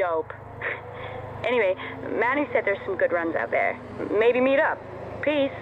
dope. Anyway, Manu said there's some good runs out there. Maybe meet up. Peace.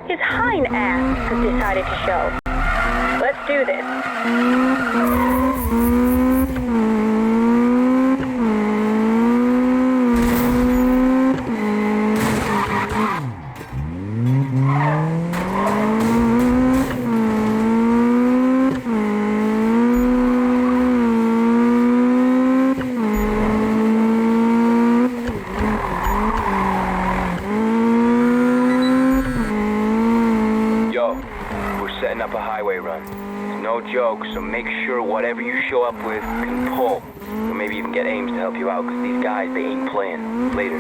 His hind ass has decided to show. Let's do this. Up a highway run. It's no joke, so make sure whatever you show up with can pull. Or maybe even get Ames to help you out, because these guys, they ain't playing. Later.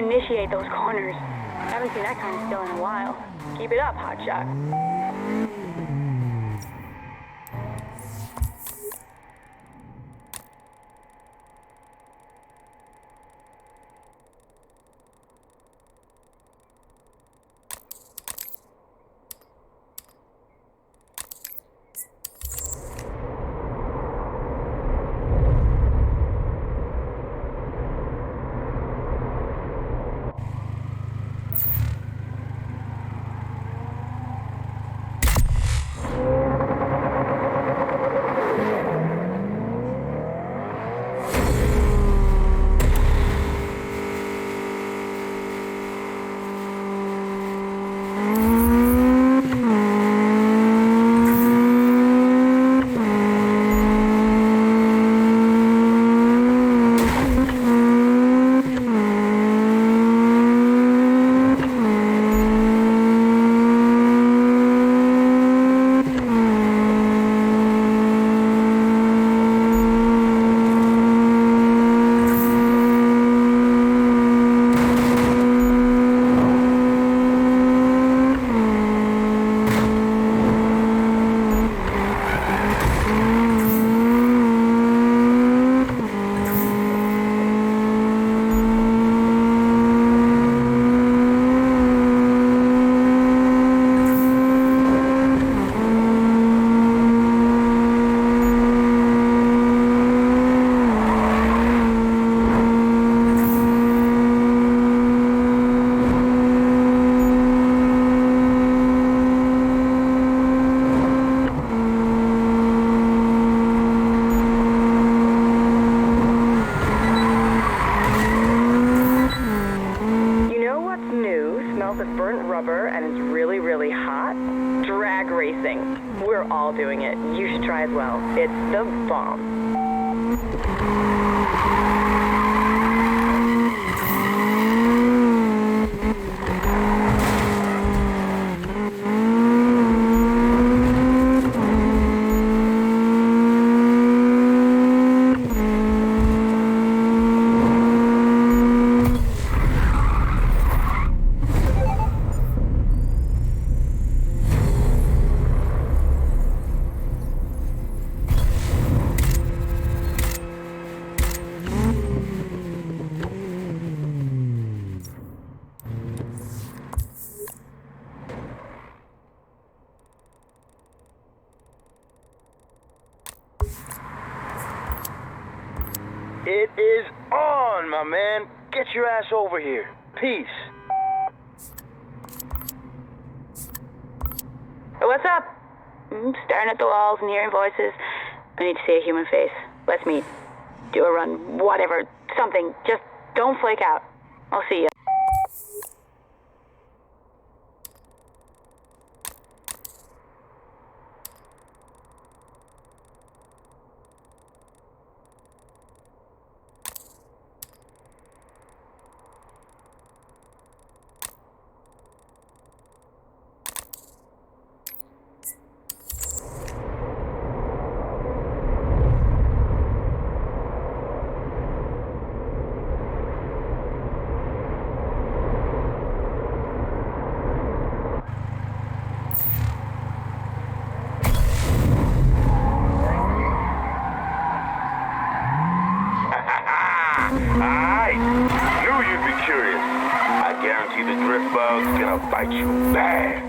Initiate those corners. Haven't seen that kind of skill in a while. Keep it up, hotshot. it. You should try as well. It's the bomb. It is on, my man. Get your ass over here. Peace. What's up? Staring at the walls and hearing voices. I need to see a human face. Let's meet. Do a run. Whatever. Something. Just don't flake out. I'll see you. Alright, knew you'd be curious. I guarantee the drift bug's gonna bite you bad.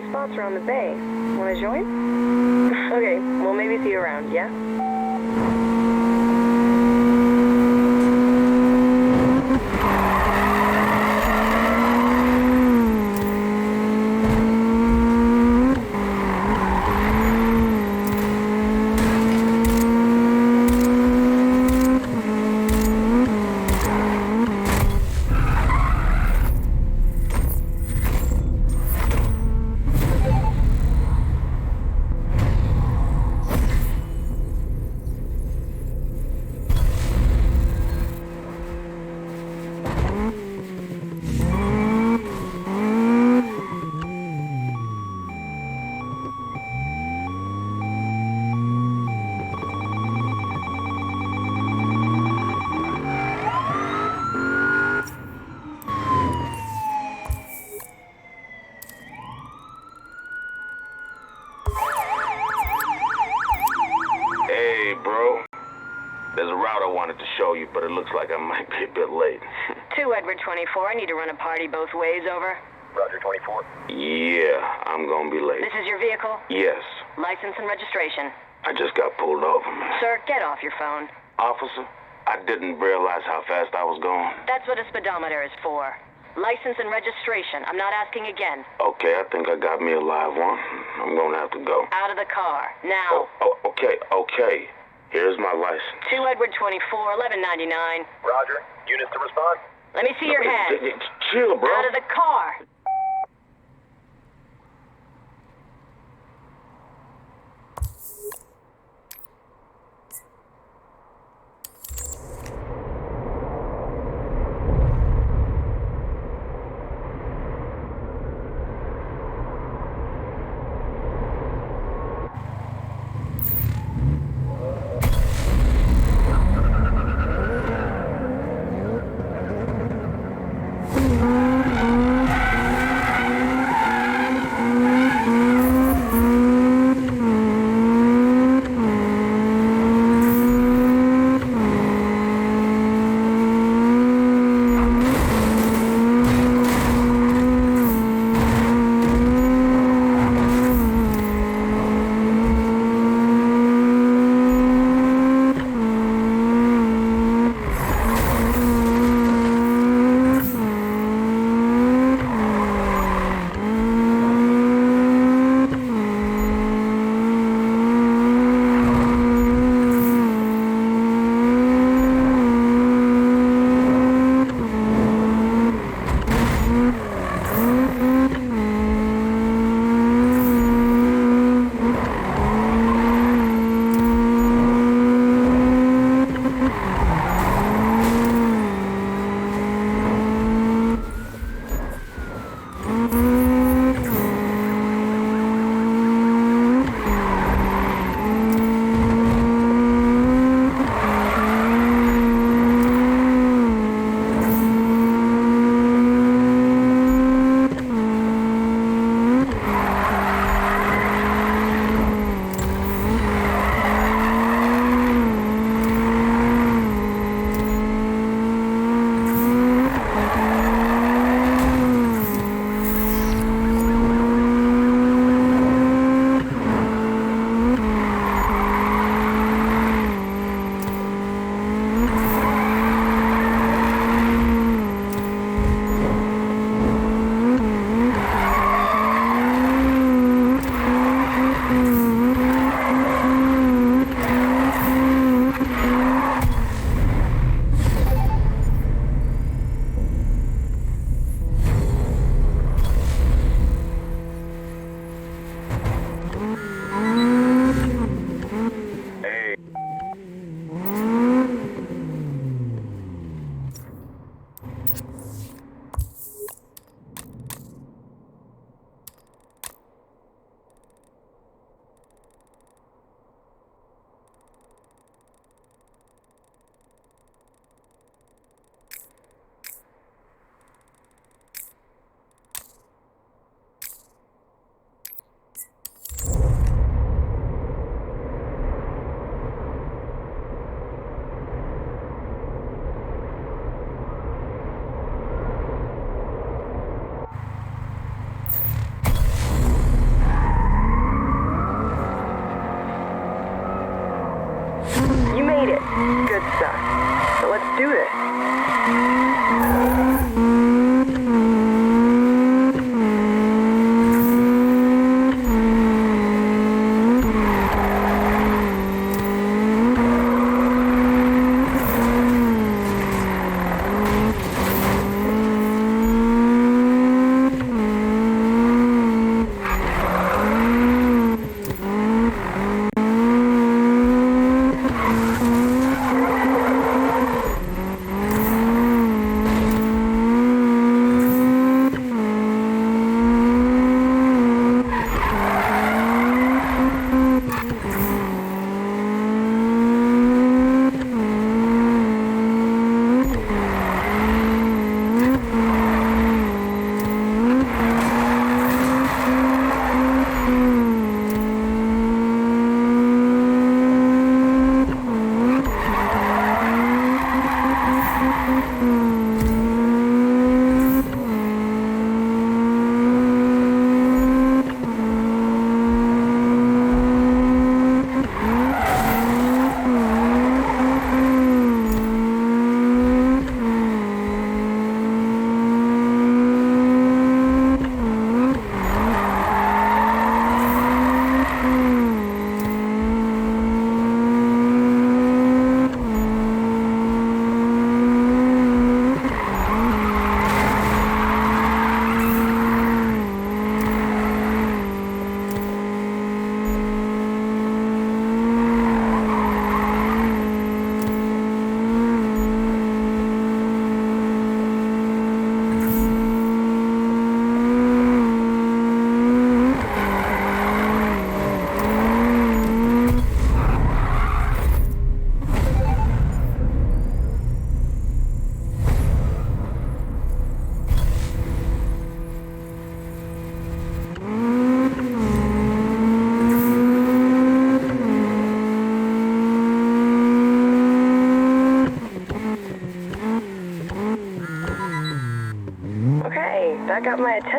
Spots around the bay. Want to join? Okay, we'll maybe see you around, yeah? There's a route I wanted to show you, but it looks like I might be a bit late. 2 Edward 24. I need to run a party both ways, over. Roger, 24. Yeah, I'm gonna be late. This is your vehicle? Yes. License and registration. I just got pulled over, man. Sir, get off your phone. Officer, I didn't realize how fast I was going. That's what a speedometer is for. License and registration. I'm not asking again. Okay, I think I got me a live one. I'm gonna have to go. Out of the car. Now. Okay. Here's my license. 2 Edward 24, 1199. Roger. Units to respond. Let me see your hand. Chill, bro. Out of the car. Good stuff. So let's do this.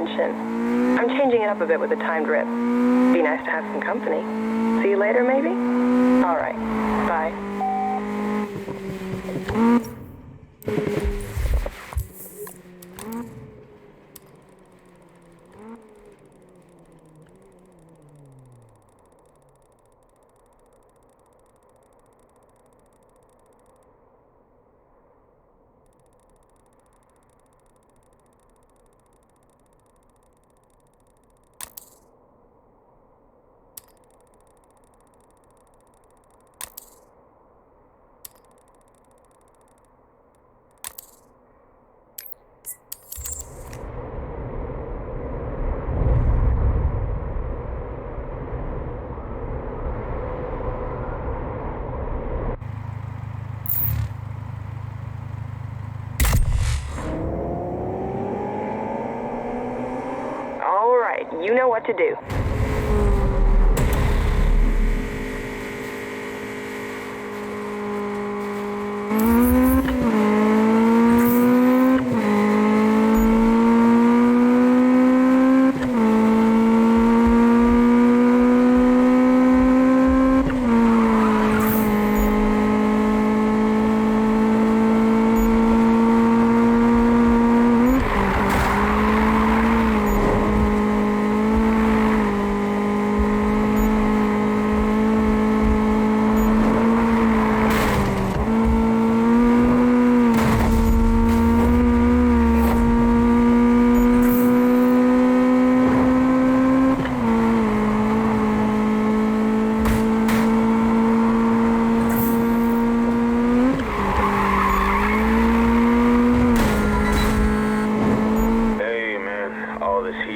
mention. I'm changing it up a bit with a timed rip. Be nice to have some company. See you later, maybe? All right. Bye. All right, you know what to do.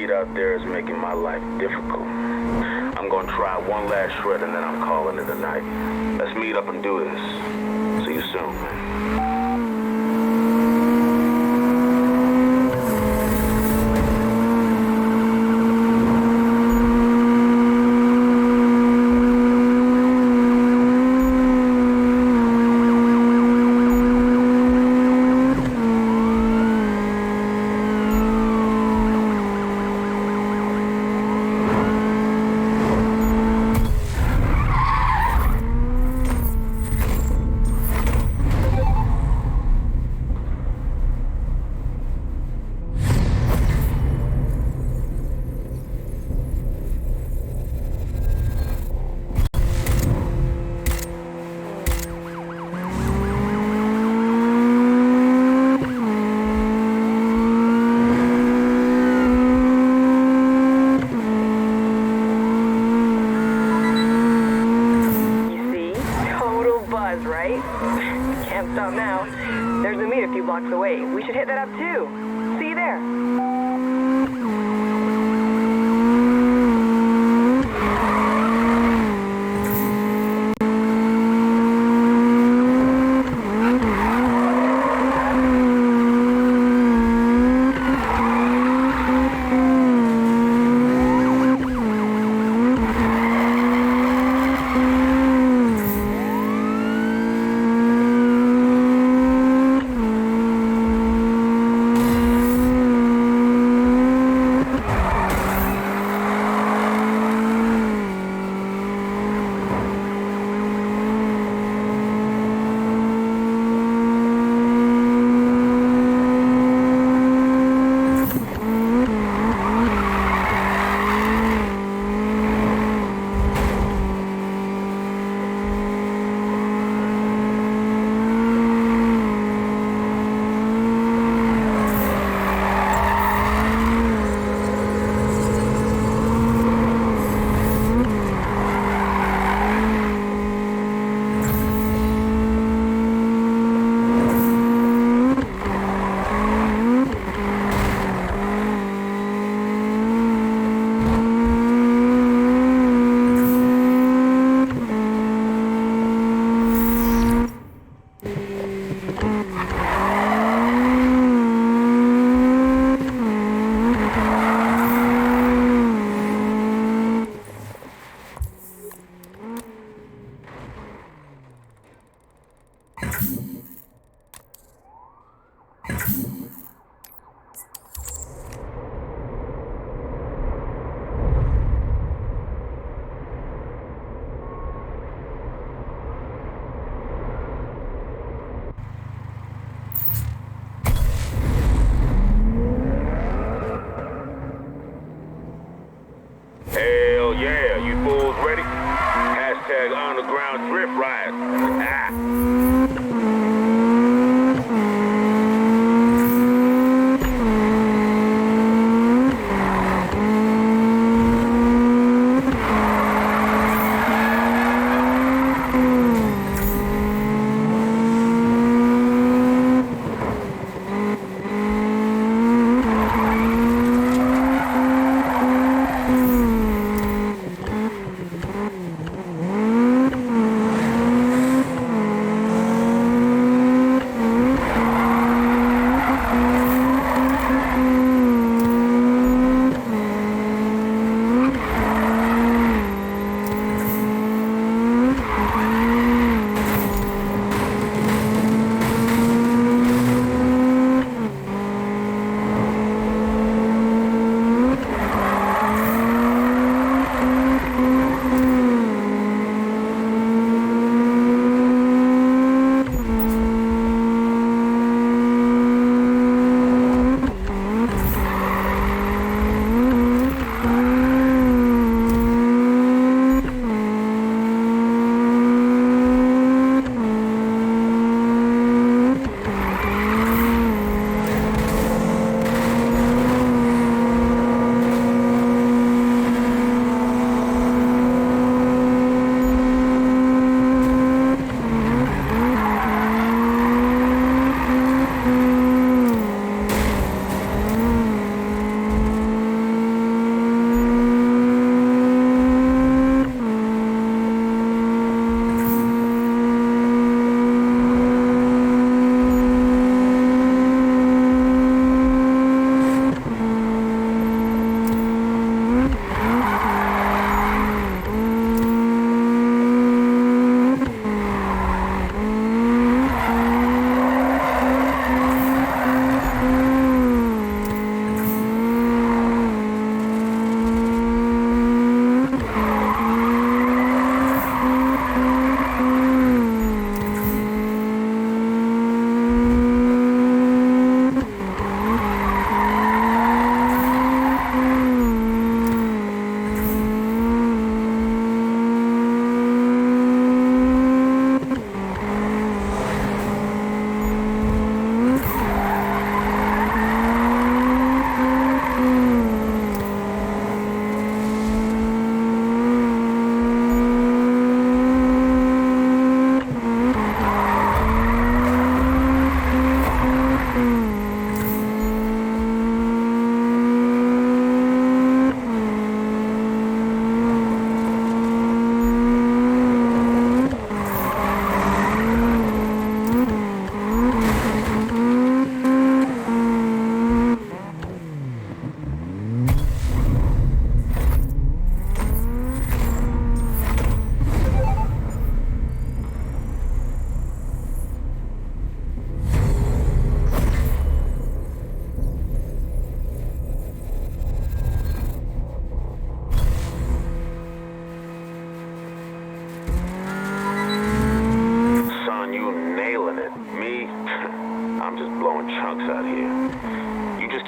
Out there is making my life difficult. I'm gonna try one last shred and then I'm calling it a night. Let's meet up and do this. See you soon. Right? Can't stop now. There's a meet a few blocks away. We should hit that up too. See you there. yeah, you fools ready? Hashtag underground drift ride.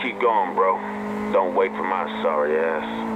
Keep going, bro. Don't wait for my sorry ass.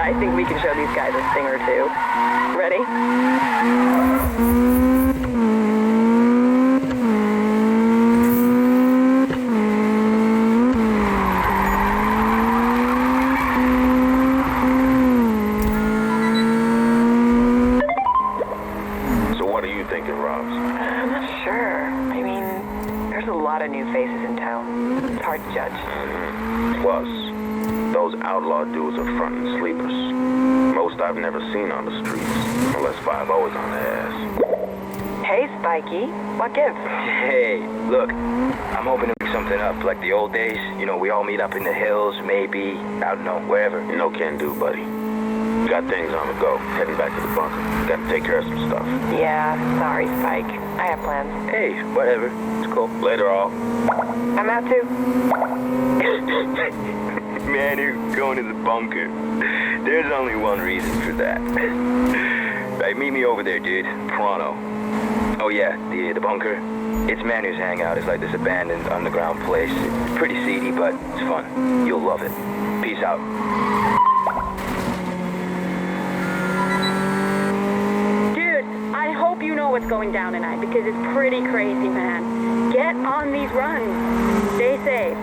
I think we can show these guys a thing or two. Ready? So what are you thinking, Robs? I'm not sure. I mean, there's a lot of new faces in town. It's hard to judge. Plus, those outlaw dudes are frontin' sleepers. Most I've never seen on the streets, unless 5-0 is on their ass. Hey, Spikey. What gives? Hey, look, I'm hoping to pick something up like the old days. You know, we all meet up in the hills, maybe, I don't know, wherever. No can do, buddy. Got things on the go. Heading back to the bunker. Gotta take care of some stuff. Yeah, sorry, Spike. I have plans. Hey, whatever, it's cool. Later, all. I'm out too. Manu, going to the bunker. There's only one reason for that. Right, meet me over there, dude. Pronto. Oh yeah, the bunker. It's Manu's hangout. It's like this abandoned underground place. It's pretty seedy, but it's fun. You'll love it. Peace out. Dude, I hope you know what's going down tonight because it's pretty crazy, man. Get on these runs. Stay safe.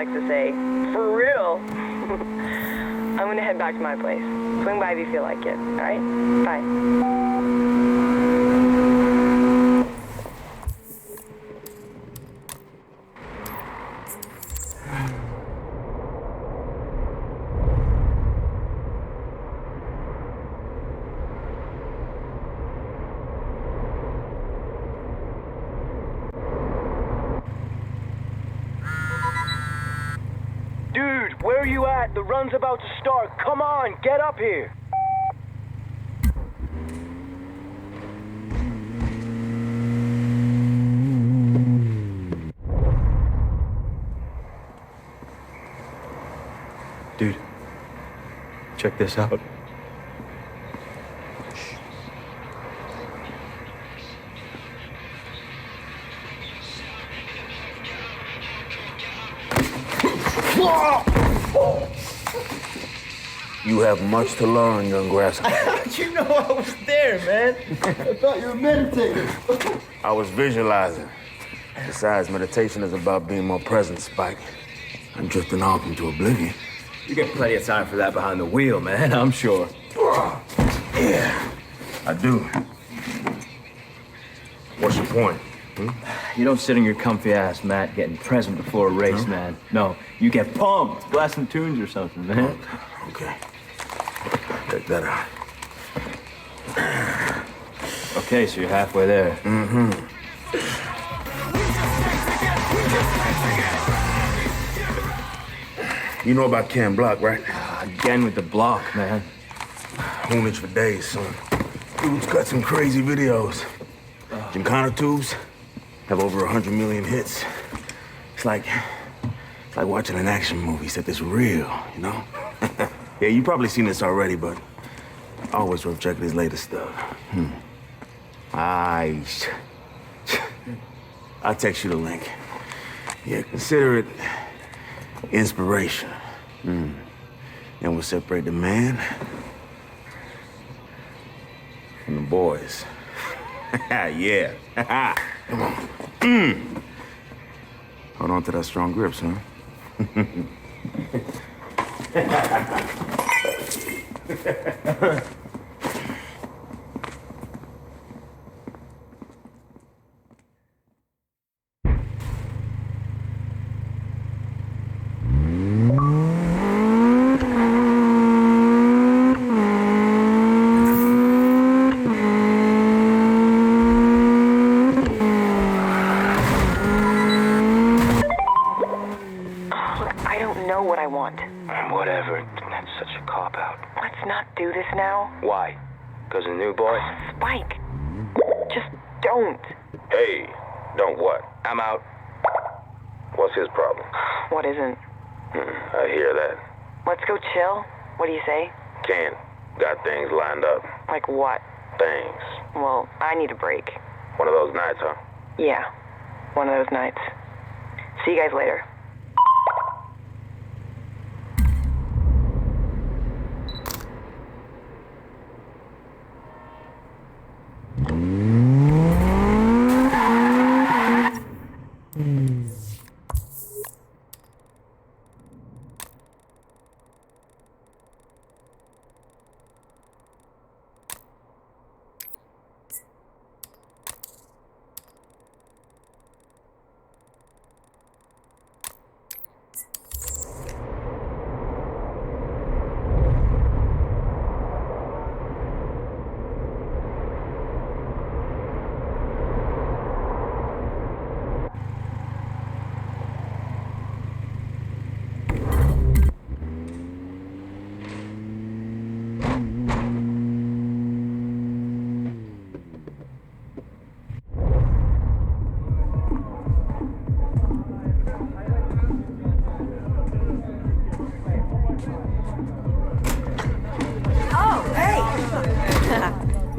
likes to say, for real. I'm gonna head back to my place. Swing by if you feel like it, all right? Bye. Dude, where are you at? The run's about to start. Come on, get up here. Dude, check this out. You have much to learn, young grasshopper. How'd you know I was there, man? I thought you were meditating. I was visualizing. Besides, meditation is about being more present, Spike. I'm drifting off into oblivion. You get plenty of time for that behind the wheel, man, I'm sure. Yeah, I do. What's your point? You don't sit on your comfy ass, Matt, getting present before a race, man. No, you get pumped, blasting tunes or something, man. Okay. Check that out. Okay, so you're halfway there. You know about Ken Block, right? Again with the block, man. Hoonage for days, son. Dude's got some crazy videos. Gymkhana tubes have over 100 million hits. It's like watching an action movie, except it's real, you know? Yeah, you've probably seen this already, but always worth checking his latest stuff. I'll text you the link. Yeah, consider it inspiration. And we'll separate the man from the boys. Yeah. Come on. Hold on to that strong grip, son. Whatever. That's such a cop-out. Let's not do this now. Why? Because the new boy? Spike. Just don't. Hey, don't what? I'm out. What's his problem? What isn't? I hear that. Let's go chill. What do you say? Ken, got things lined up. Like what? Things. Well, I need a break. One of those nights, huh? Yeah, one of those nights. See you guys later.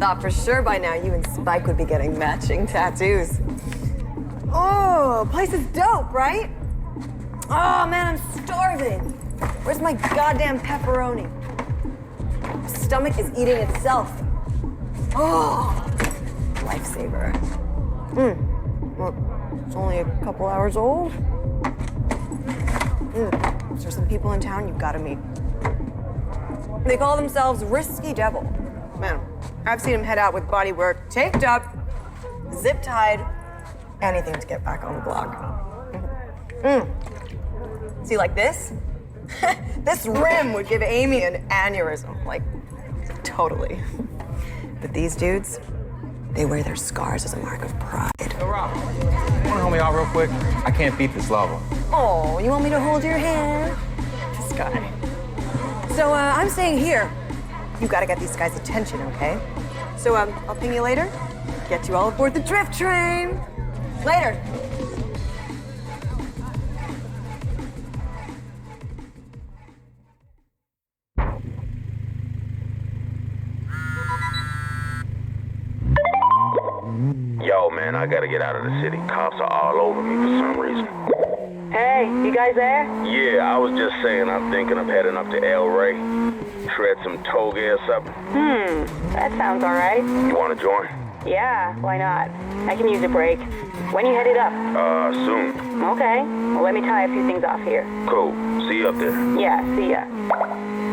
Thought for sure by now you and Spike would be getting matching tattoos. Oh, place is dope, right? Oh man, I'm starving. Where's my goddamn pepperoni? My stomach is eating itself. Oh, lifesaver. Well, it's only a couple hours old. There's some people in town you've got to meet. They call themselves Risky Devil. Man, I've seen him head out with bodywork taped up, zip-tied, anything to get back on the block. See, like this? This rim would give Amy an aneurysm, like, totally. But these dudes, they wear their scars as a mark of pride. Yo, Rob, wanna help me out real quick? I can't beat this level. Oh, you want me to hold your hand? This guy. So, I'm staying here. You gotta get these guys' attention, okay? So, I'll ping you later. Get you all aboard the drift train. Later. Yo, man, I gotta get out of the city. Cops are all over me for some reason. Hey, you guys there? Yeah, I was just saying I'm thinking of heading up to El Rey. Shred some toge or something. That sounds all right. You wanna join? Yeah, why not? I can use a break. When you headed up? Soon. Okay. Well, let me tie a few things off here. Cool. See you up there. Yeah, see ya.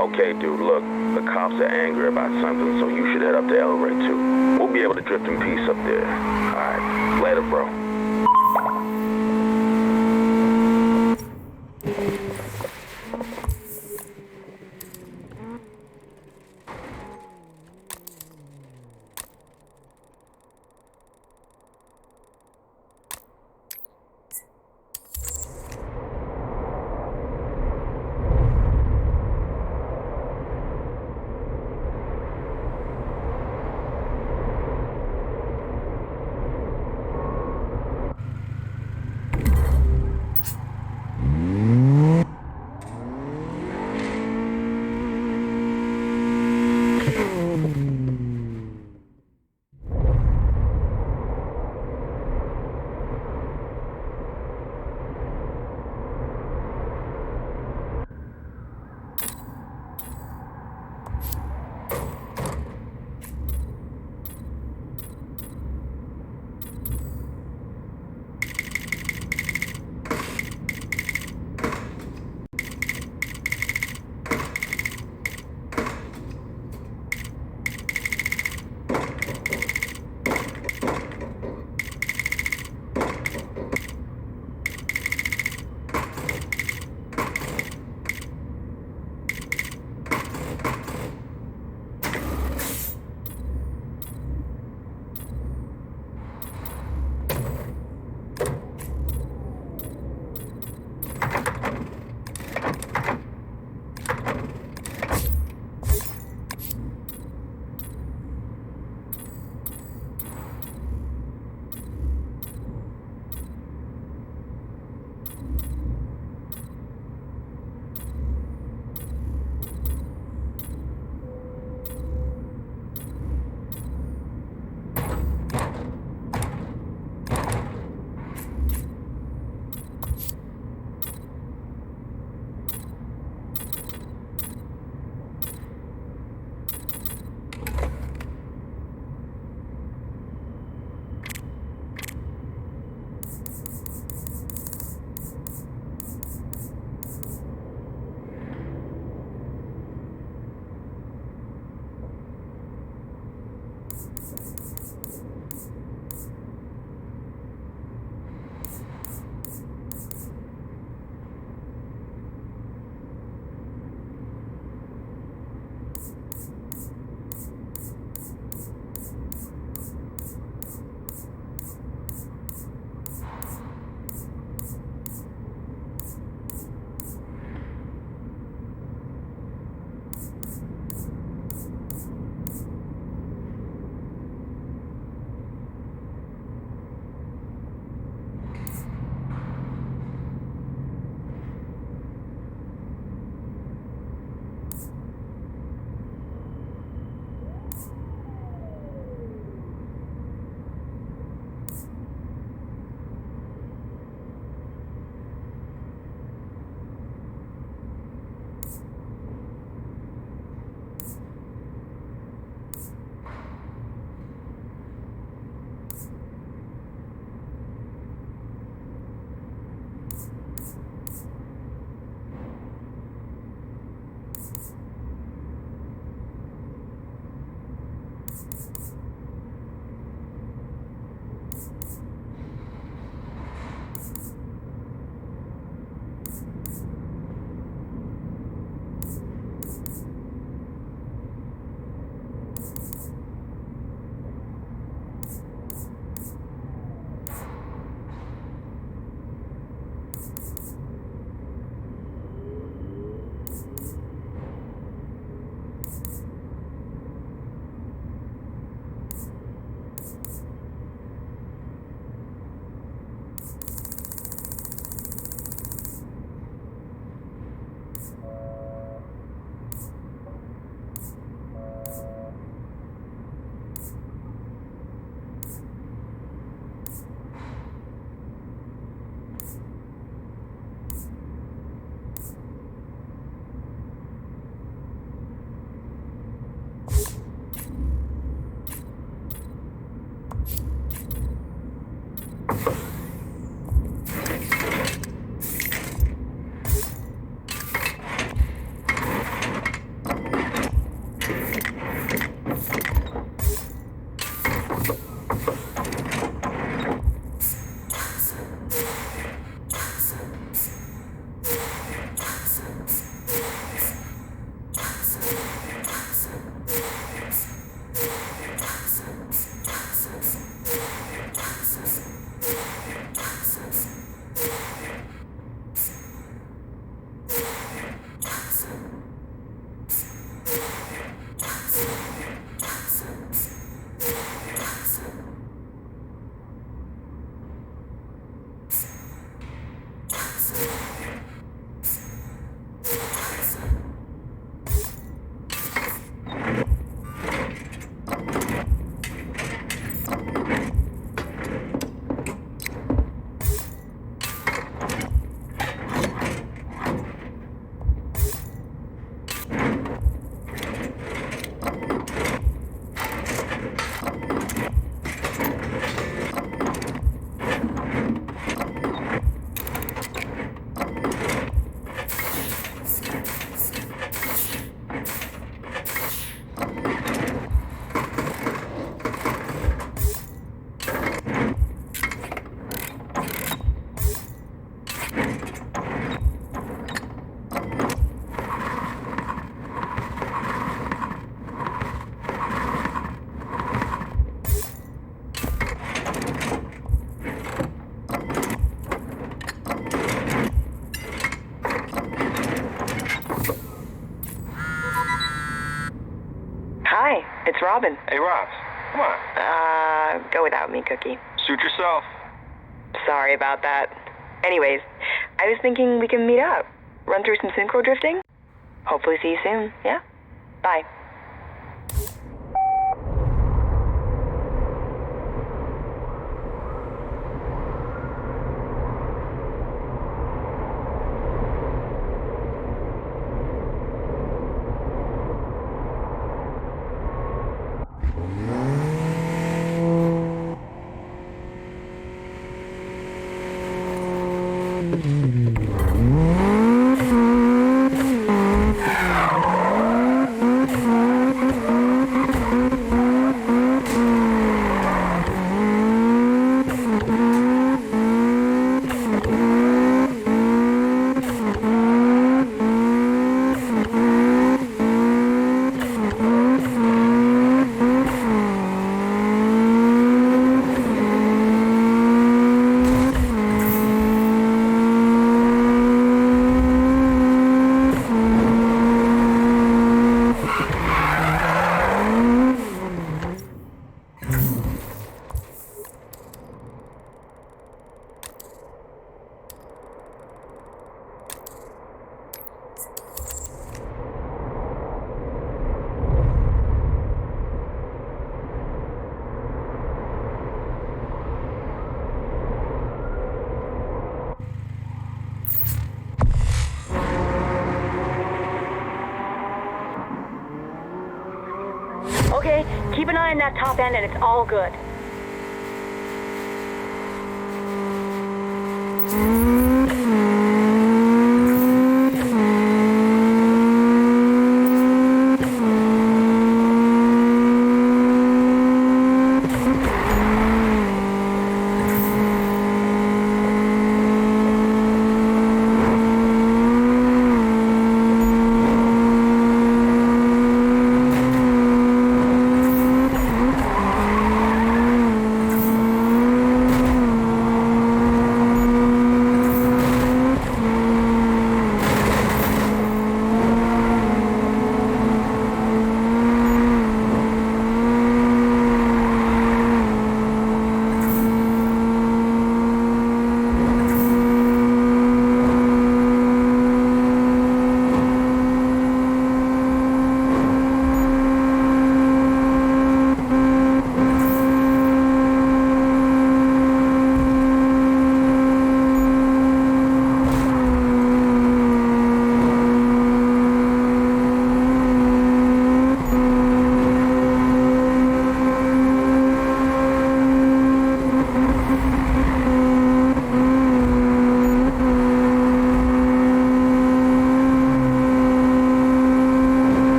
Okay, dude, look. The cops are angry about something, so you should head up to El Rey, too. We'll be able to drift in peace up there. All right. Later, bro. It's Robin. Hey, Robs. Come on. Go without me, Cookie. Suit yourself. Sorry about that. Anyways, I was thinking we can meet up. Run through some synchro drifting. Hopefully see you soon, yeah? Bye. Okay, keep an eye on that top end and it's all good.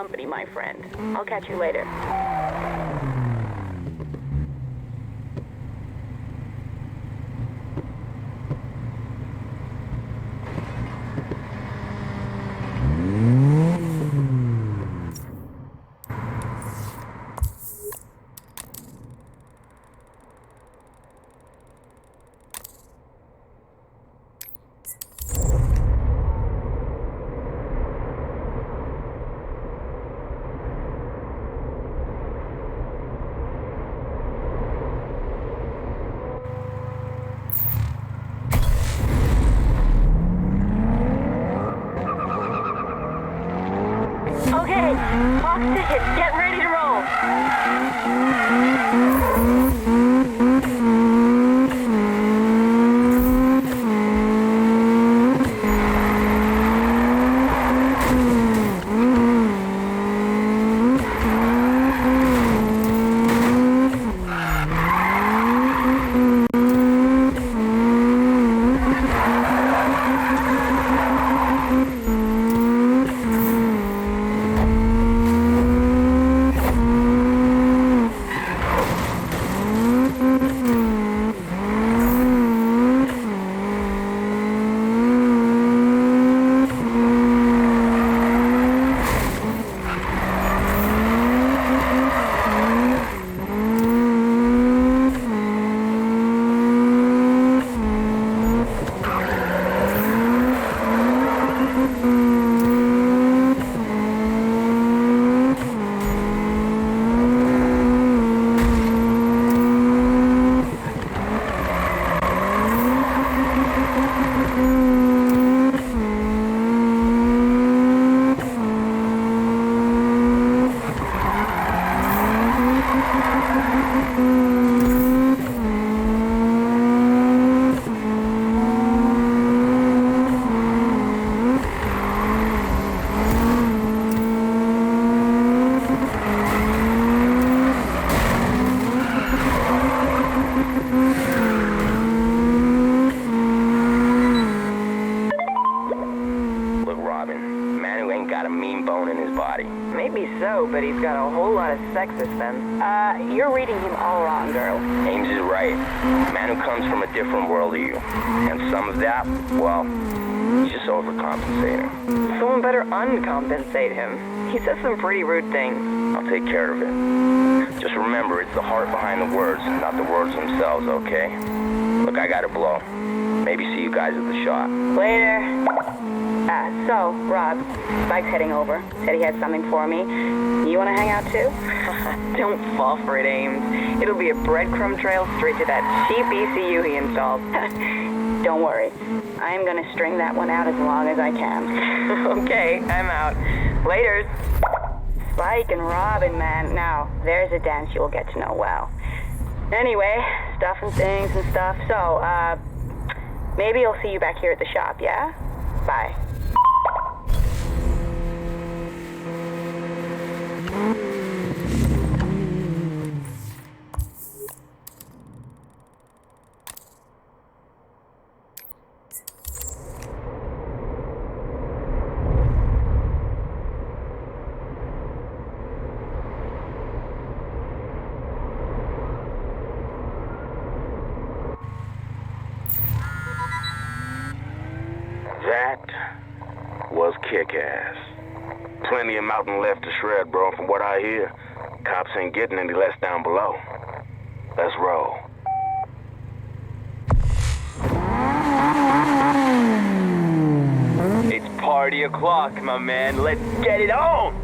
company, my friend. I'll catch you later. Okay, clock ticking. Get ready to roll. so, but he's got a whole lot of sexist then. You're reading him all wrong, girl. Ames is right. Man who comes from a different world to you. And some of that, well, he's just overcompensating. Someone better uncompensate him. He says some pretty rude things. I'll take care of it. Just remember, it's the heart behind the words, not the words themselves, okay? Look, I gotta blow. Maybe see you guys at the shop. Later. So, Rob, Spike's heading over. Said he had something for me. You want to hang out too? Don't fall for it, Ames. It'll be a breadcrumb trail straight to that cheap ECU he installed. Don't worry. I'm gonna string that one out as long as I can. Okay, I'm out. Laters. Spike and Robin, man. Now, there's a dance you'll get to know well. Anyway, stuff and things and stuff. So, maybe I'll see you back here at the shop, yeah? Bye. That was kick-ass. Plenty of mountain left to shred, bro. From what I hear, cops ain't getting any less down below. Let's roll. It's party o'clock, my man. Let's get it on!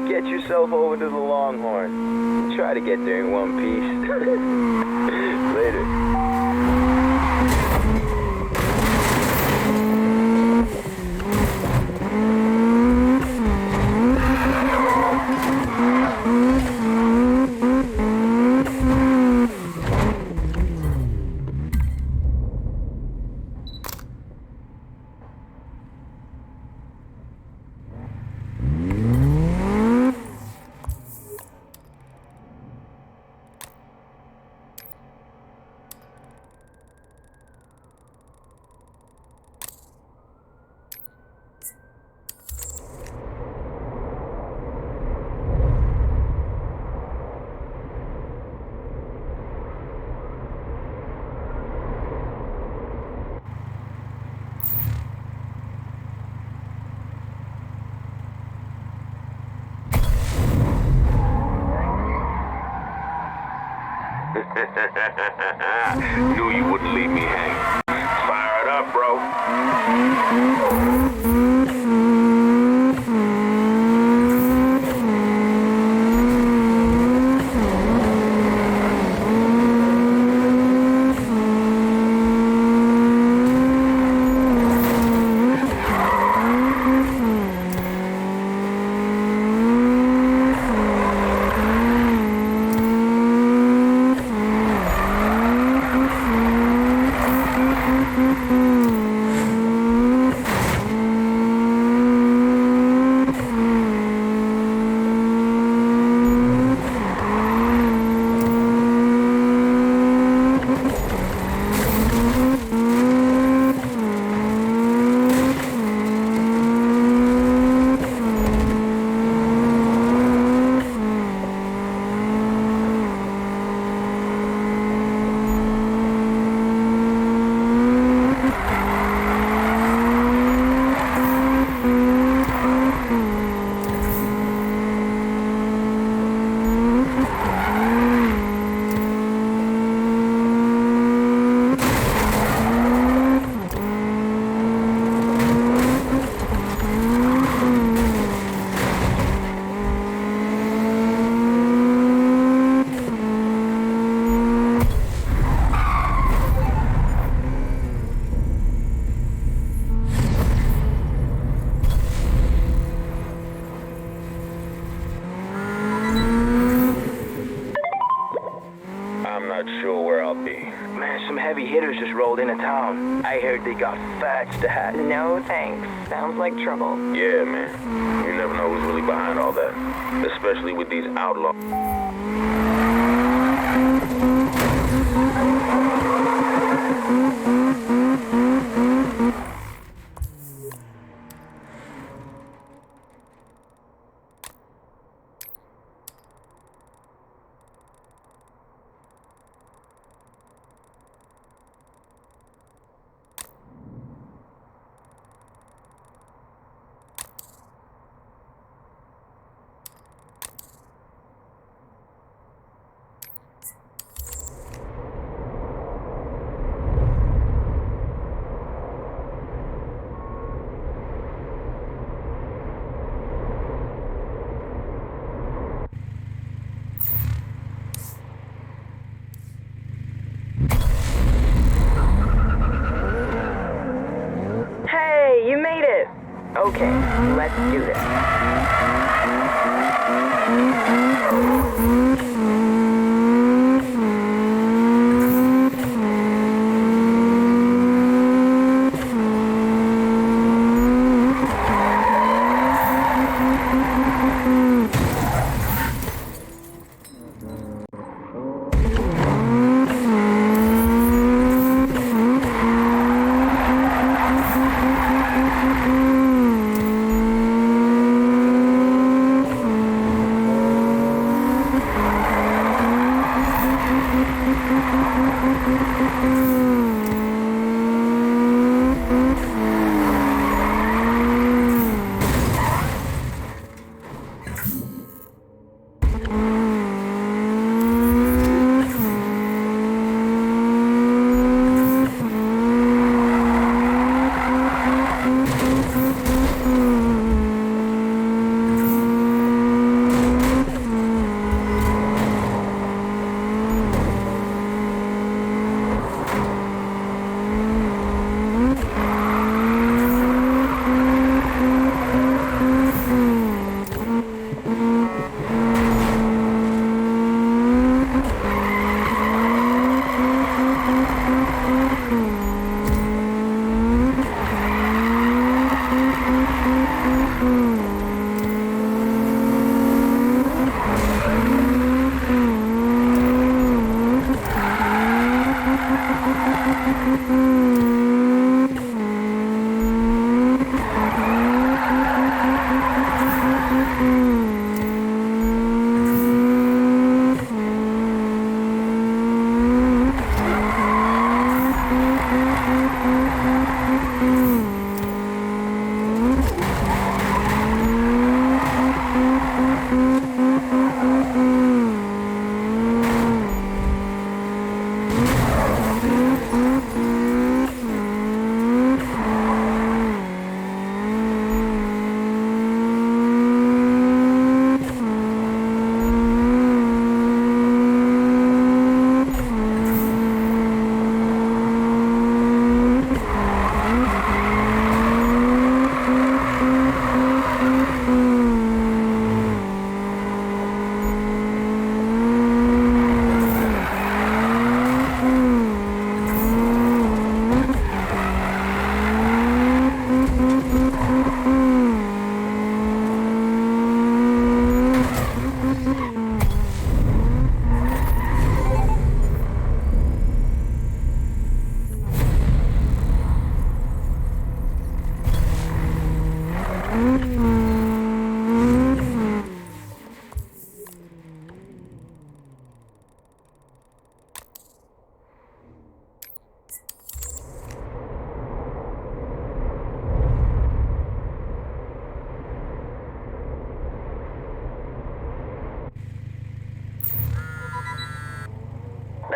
Get yourself over to the Longhorn. Try to get there in one piece. Later. Knew you wouldn't leave me hanging. Fire it up, bro. Just rolled into town. I heard they got fats to hat. No thanks. Sounds like trouble. Yeah, man. You never know who's really behind all that. Especially with these outlaws. You made it! Okay, let's do this.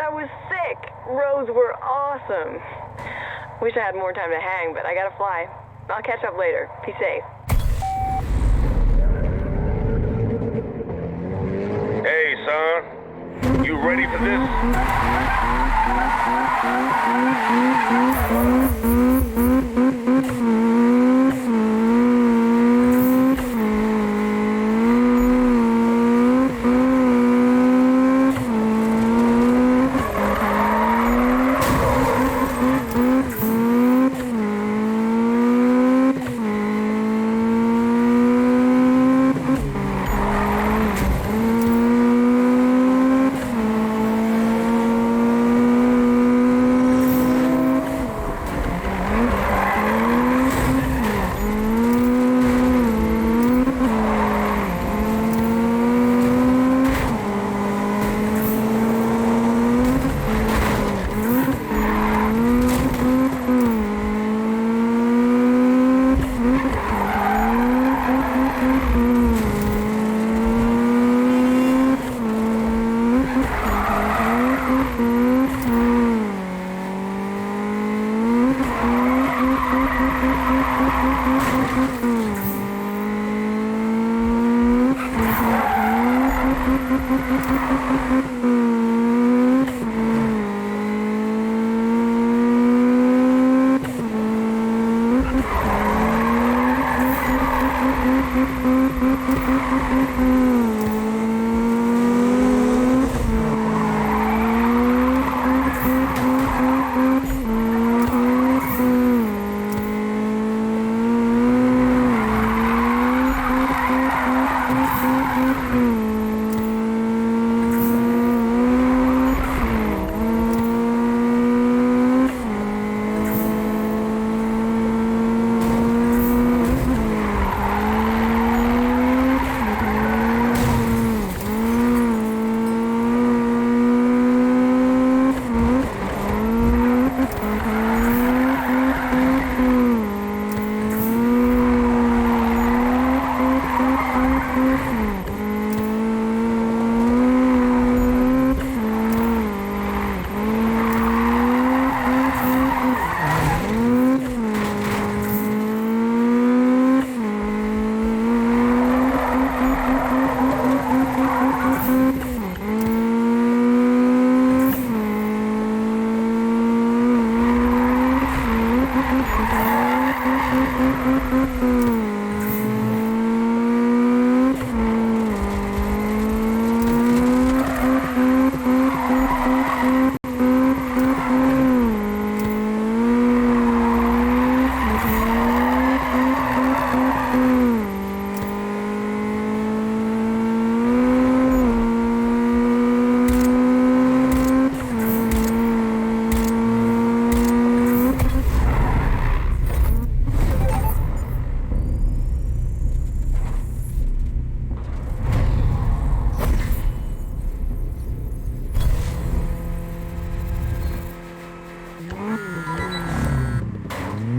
That was sick. Roads were awesome. Wish I had more time to hang, but I gotta fly. I'll catch up later. Be safe. Hey, son. You ready for this?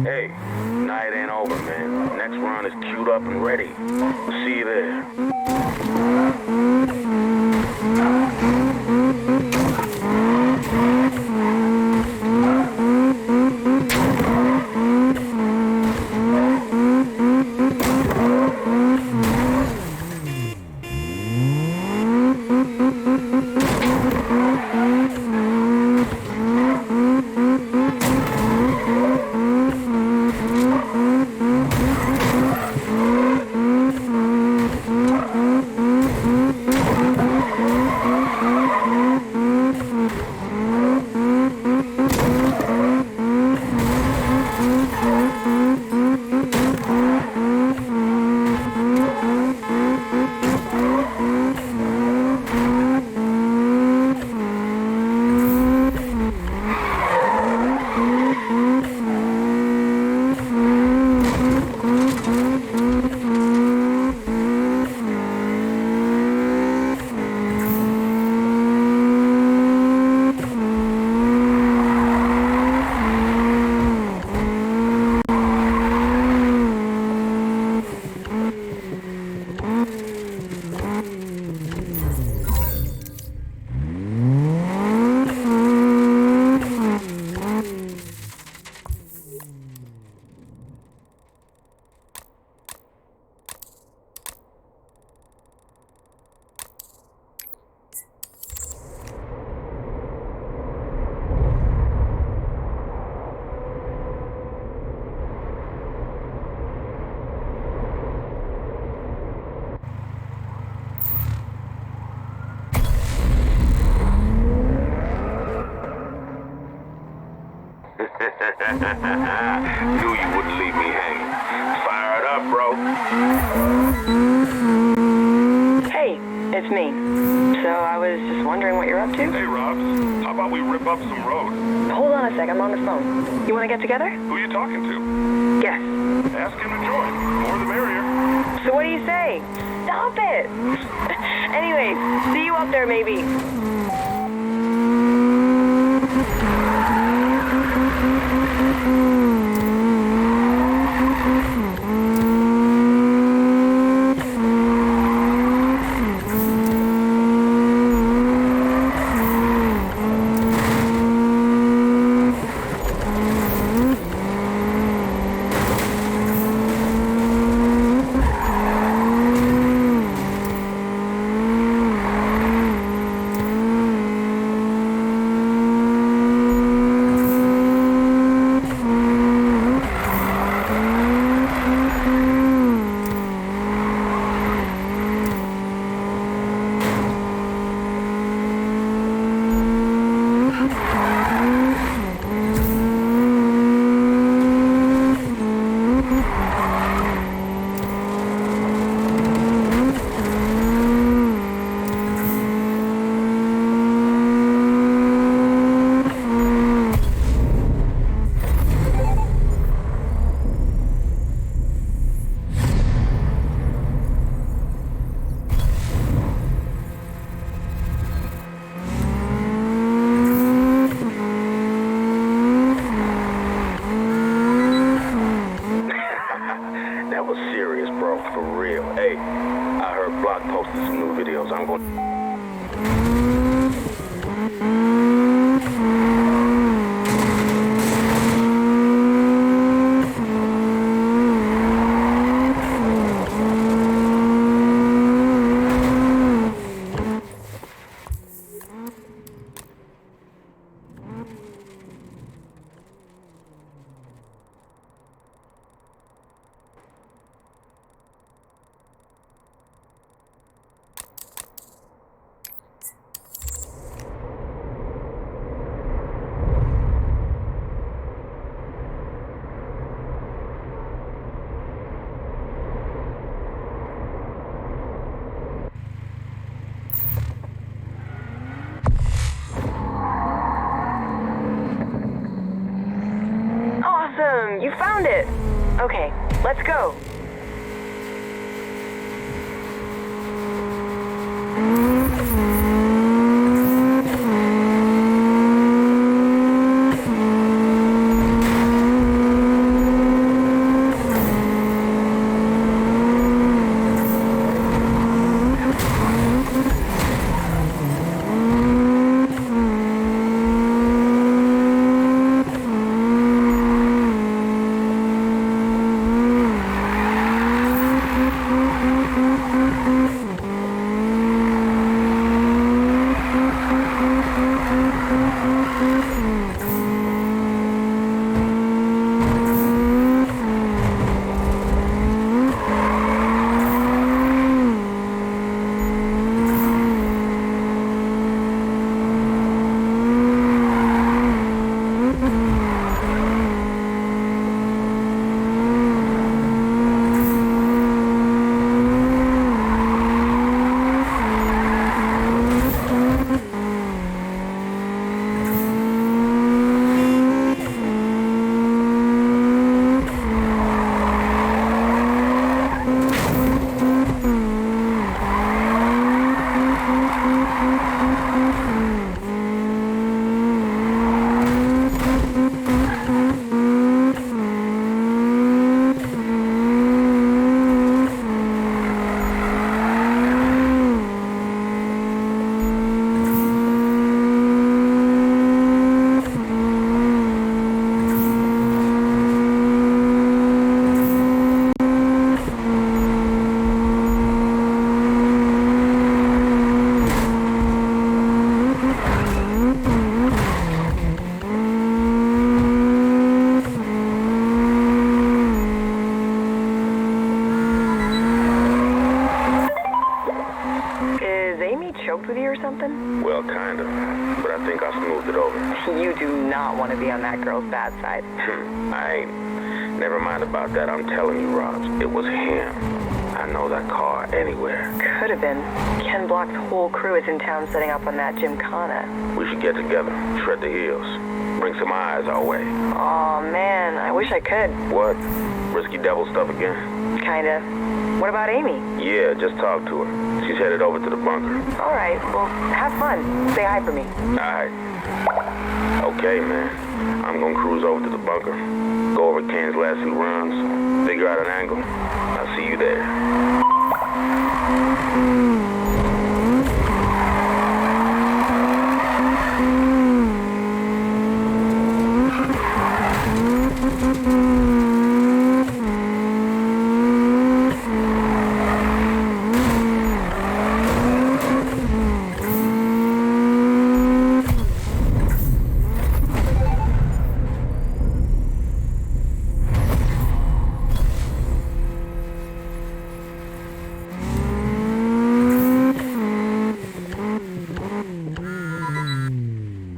Hey, night ain't over, man. Next run is queued up and ready. See you there. Knew you wouldn't leave me hanging. Fire it up, bro. Hey, it's me. So I was just wondering what you're up to. Hey, Robs. How about we rip up some road? Hold on a sec, I'm on the phone. You want to get together? Who you talking to? Yes. Ask him to join. More the merrier. So what do you say? Stop it! Anyways, see you up there maybe. That was serious, bro. For real. Hey, I heard Block posted some new videos. I'm going... Awesome! You found it! Okay, let's go. Is Amy choked with you or something? Well, kind of. But I think I smoothed it over. You do not want to be on that girl's bad side. I ain't. Never mind about that. I'm telling you, Robs, it was him. I know that car anywhere. Could have been. Ken Block's whole crew is in town setting up on that Gymkhana. We should get together, shred the heels, bring some eyes our way. Aw, man, I wish I could. What? Risky devil stuff again? Kinda. What about Amy? Yeah, just talk to her. She's headed over to the bunker. All right, well, have fun. Say hi for me. All right. Okay, man. I'm gonna cruise over to the bunker, go over Ken's last few runs, figure out an angle. I'll see you there.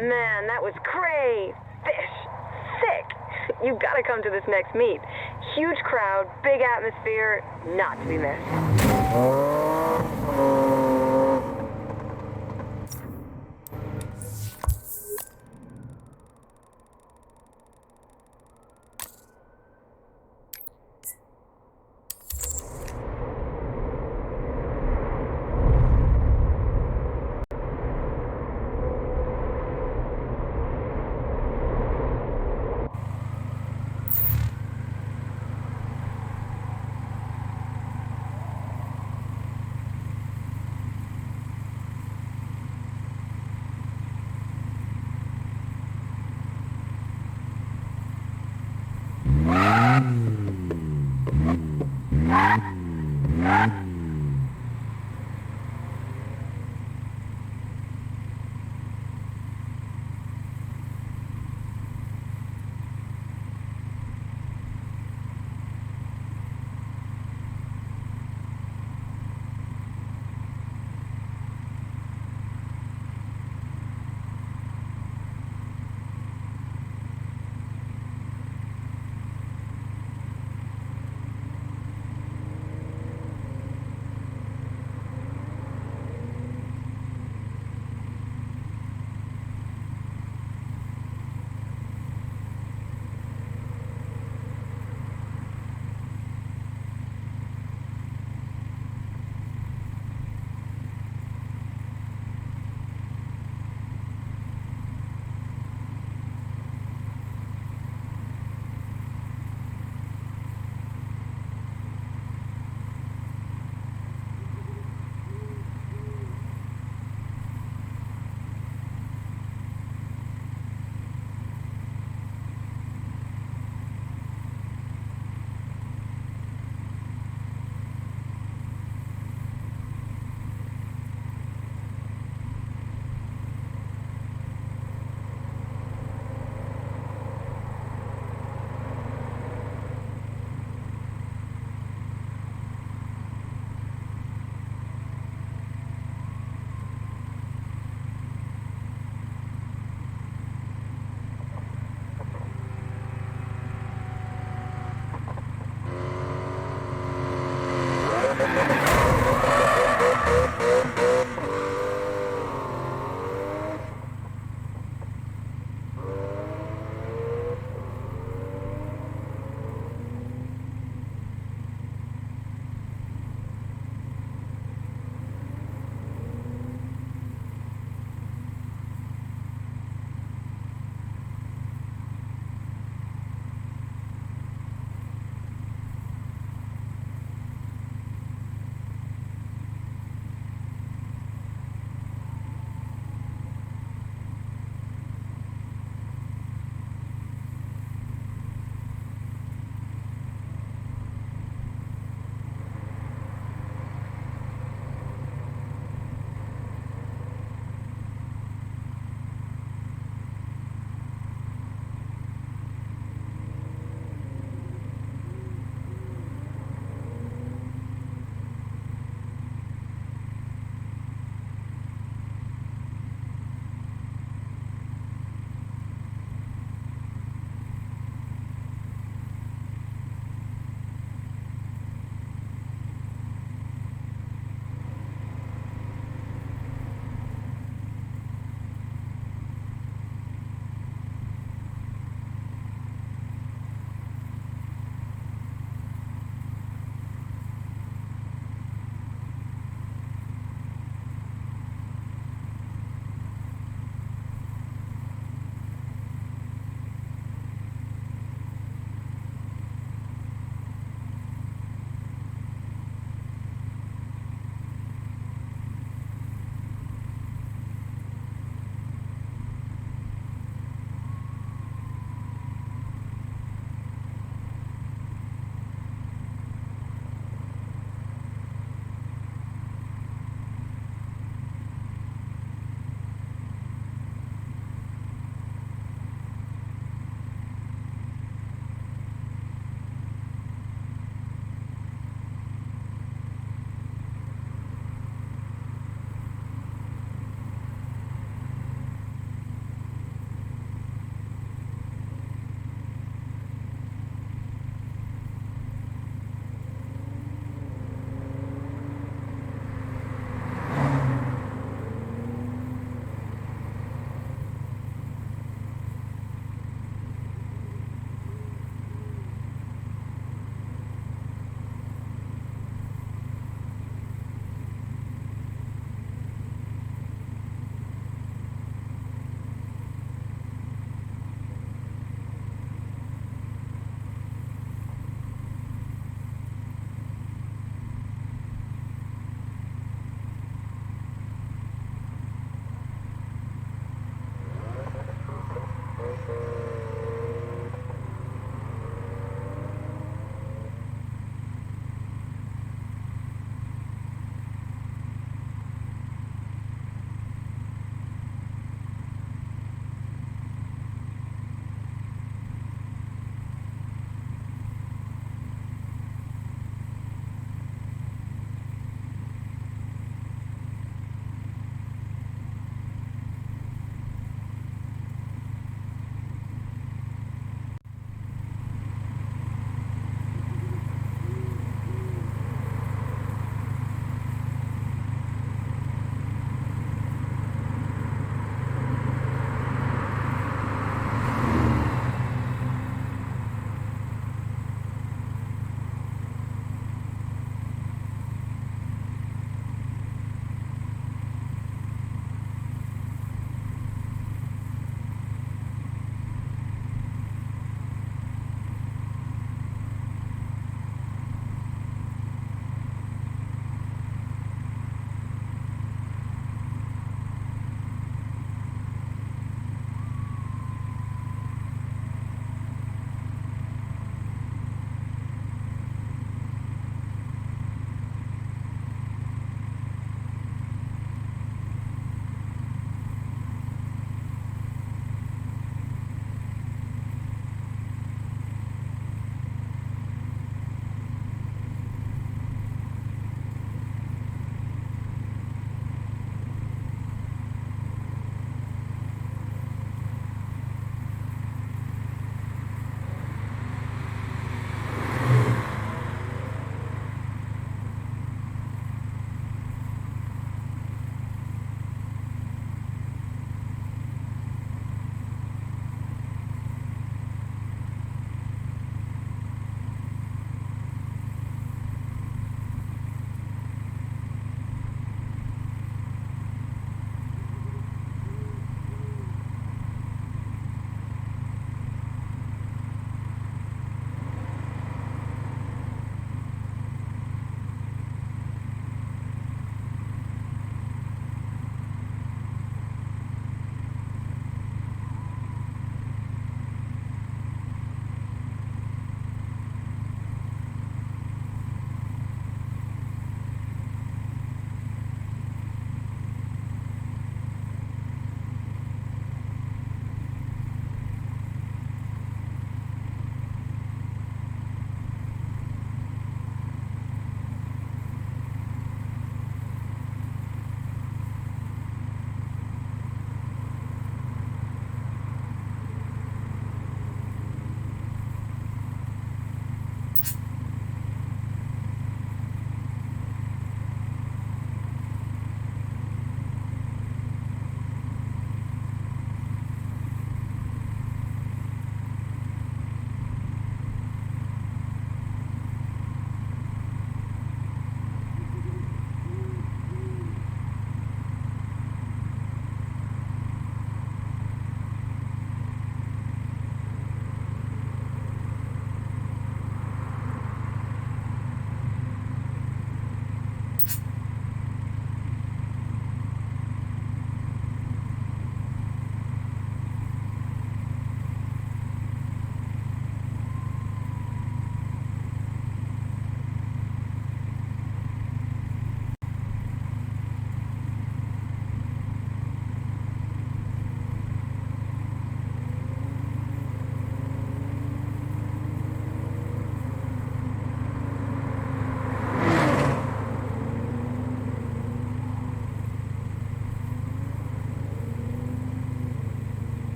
Man, that was great. Fish. Sick. You gotta come to this next meet. Huge crowd, big atmosphere, not to be missed.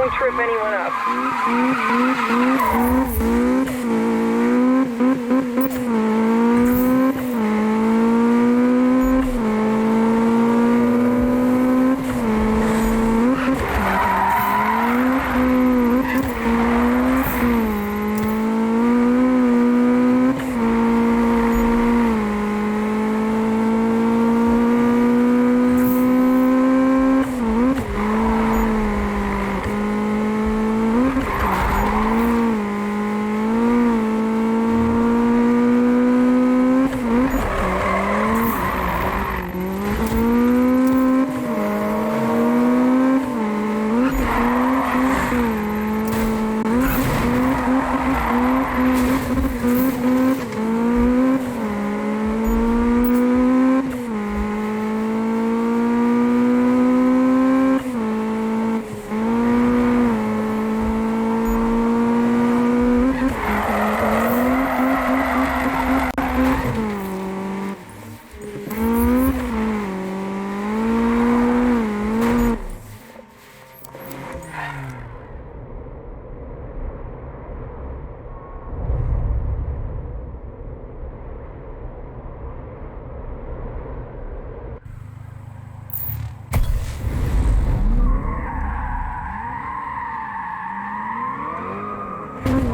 don't trip anyone up.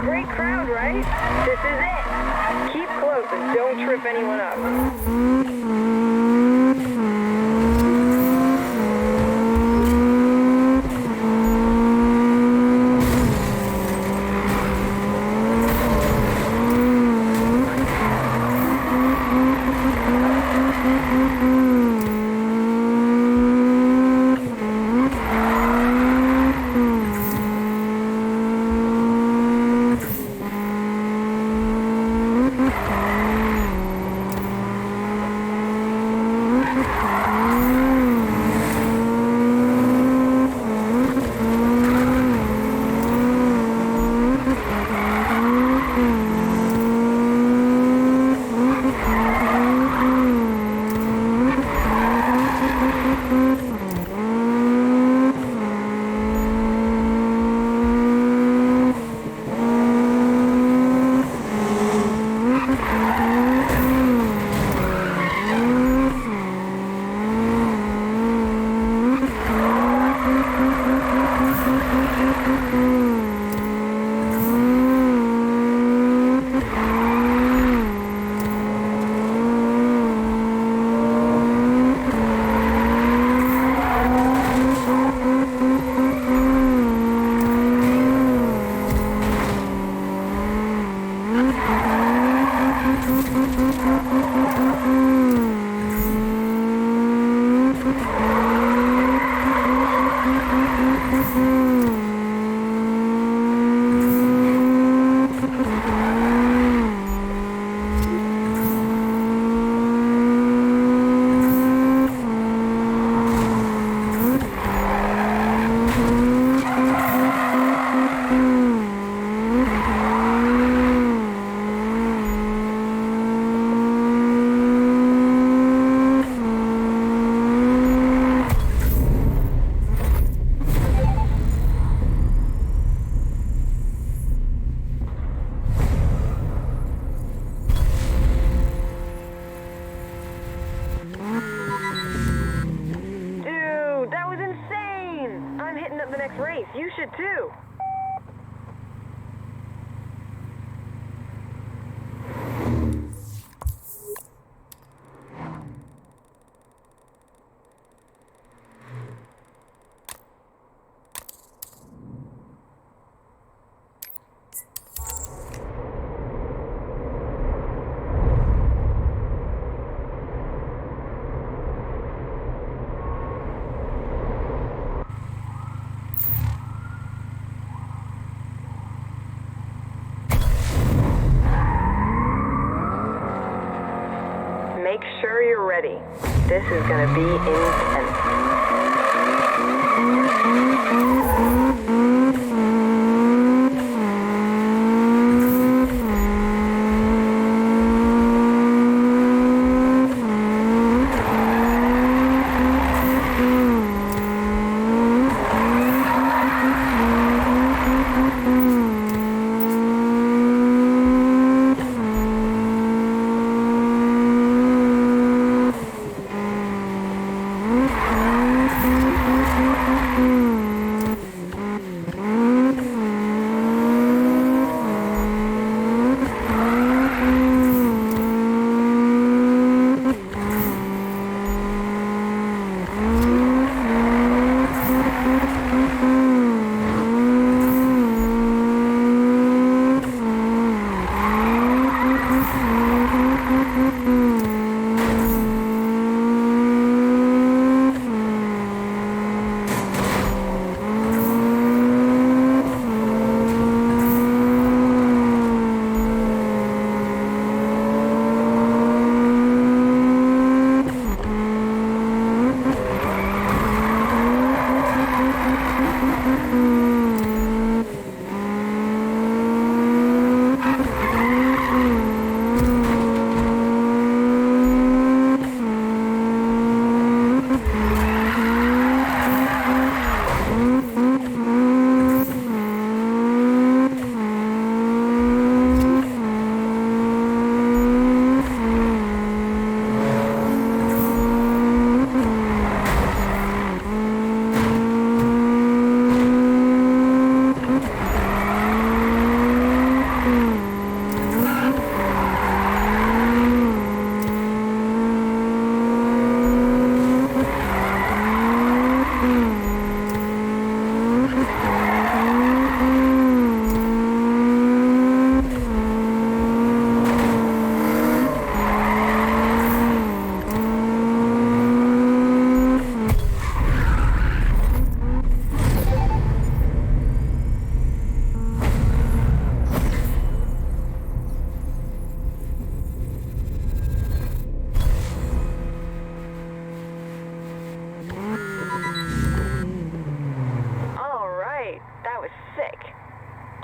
Great crowd, right? This is it. Keep close and don't trip anyone up. You should too. Make sure you're ready. This is gonna be intense.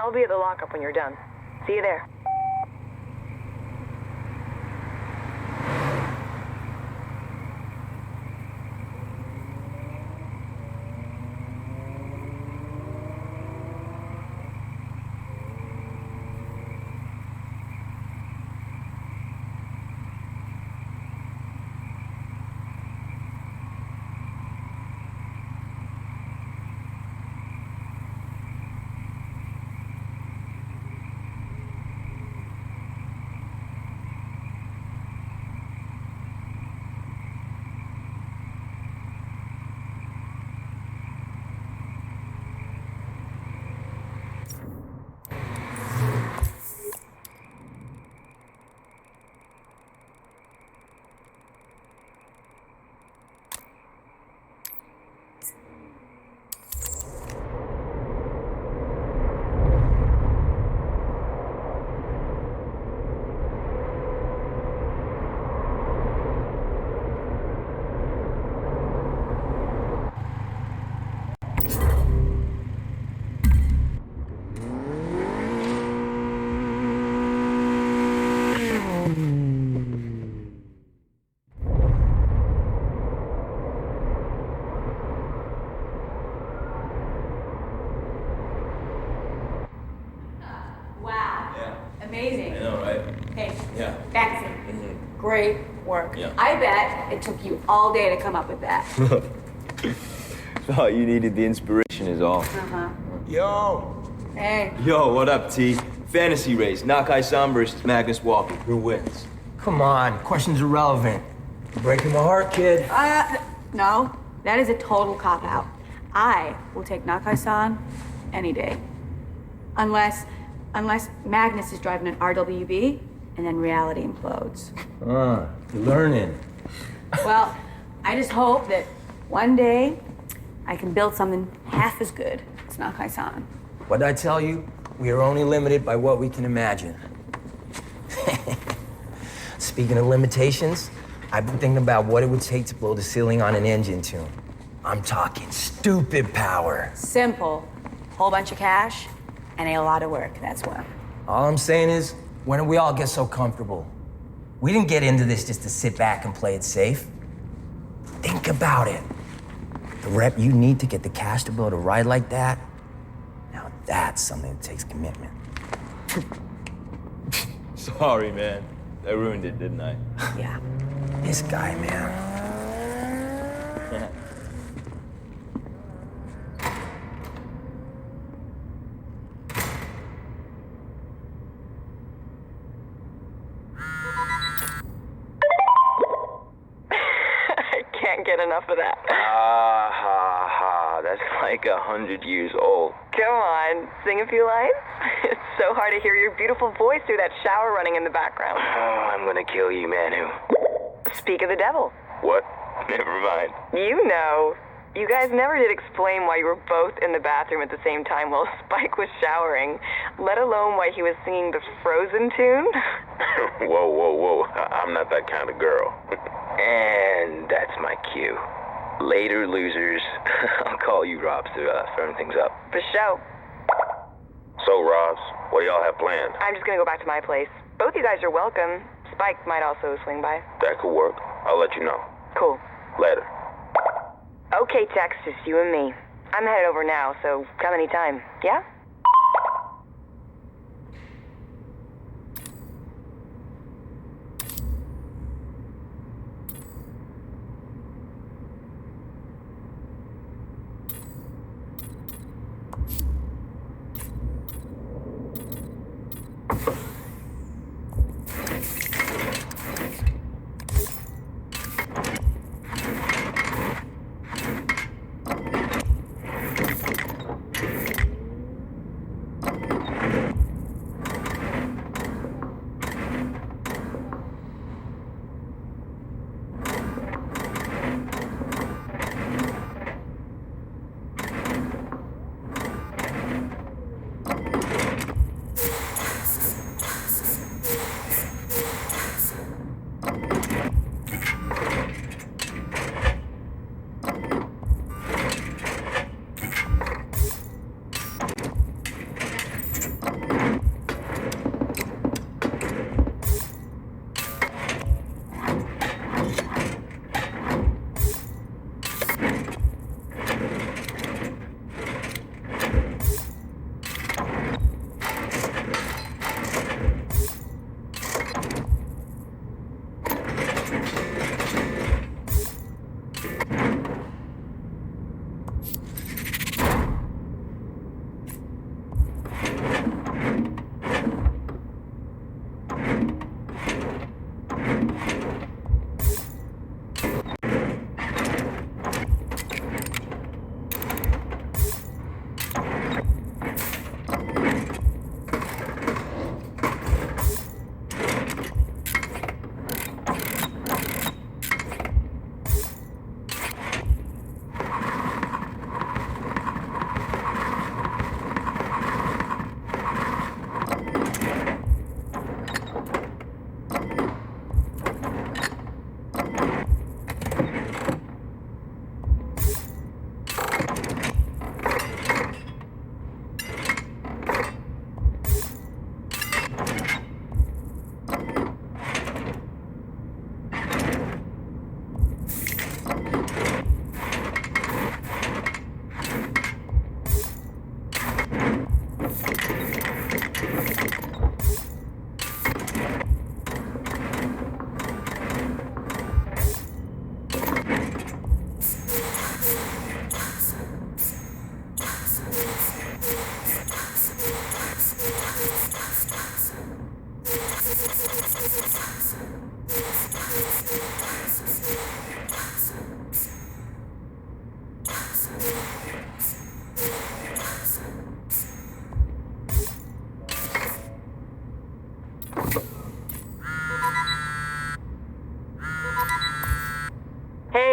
I'll be at the lockup when you're done. See you there. Amazing. I know, right? Hey, Yeah. Baxter. Great work. Yeah. I bet it took you all day to come up with that. Oh, you needed the inspiration is all. Uh-huh. Yo! Hey. Yo, what up, T? Fantasy race. Nakai San versus Magnus Walker. Who wins? Come on, question's irrelevant. You're breaking my heart, kid. No. That is a total cop-out. I will take Nakai-san any day. Unless Magnus is driving an RWB and then reality implodes. You're learning. Well, I just hope that one day I can build something half as good as Nakai-san. What did I tell you? We are only limited by what we can imagine. Speaking of limitations, I've been thinking about what it would take to blow the ceiling on an engine tune. I'm talking stupid power. Simple. Whole bunch of cash and a lot of work, that's what. All I'm saying is, when did we all get so comfortable? We didn't get into this just to sit back and play it safe. Think about it. The rep you need to get the cash to build a ride like that, now that's something that takes commitment. Sorry, man. I ruined it, didn't I? Yeah. This guy, man. I can't get enough of that. Ah, ha, ha. That's like 100 years old. Come on, sing a few lines. It's so hard to hear your beautiful voice through that shower running in the background. Oh, I'm gonna kill you, Manu. Speak of the devil. What? Never mind. You know. You guys never did explain why you were both in the bathroom at the same time while Spike was showering, let alone why he was singing the Frozen tune. Whoa, whoa, whoa. I'm not that kind of girl. And that's my cue. Later, losers. I'll call you, Robs, to firm things up. For show. So, Ross, what do y'all have planned? I'm just gonna go back to my place. Both you guys are welcome. Spike might also swing by. That could work. I'll let you know. Cool. Later. Okay, Tex, just you and me. I'm headed over now, so come anytime. Yeah?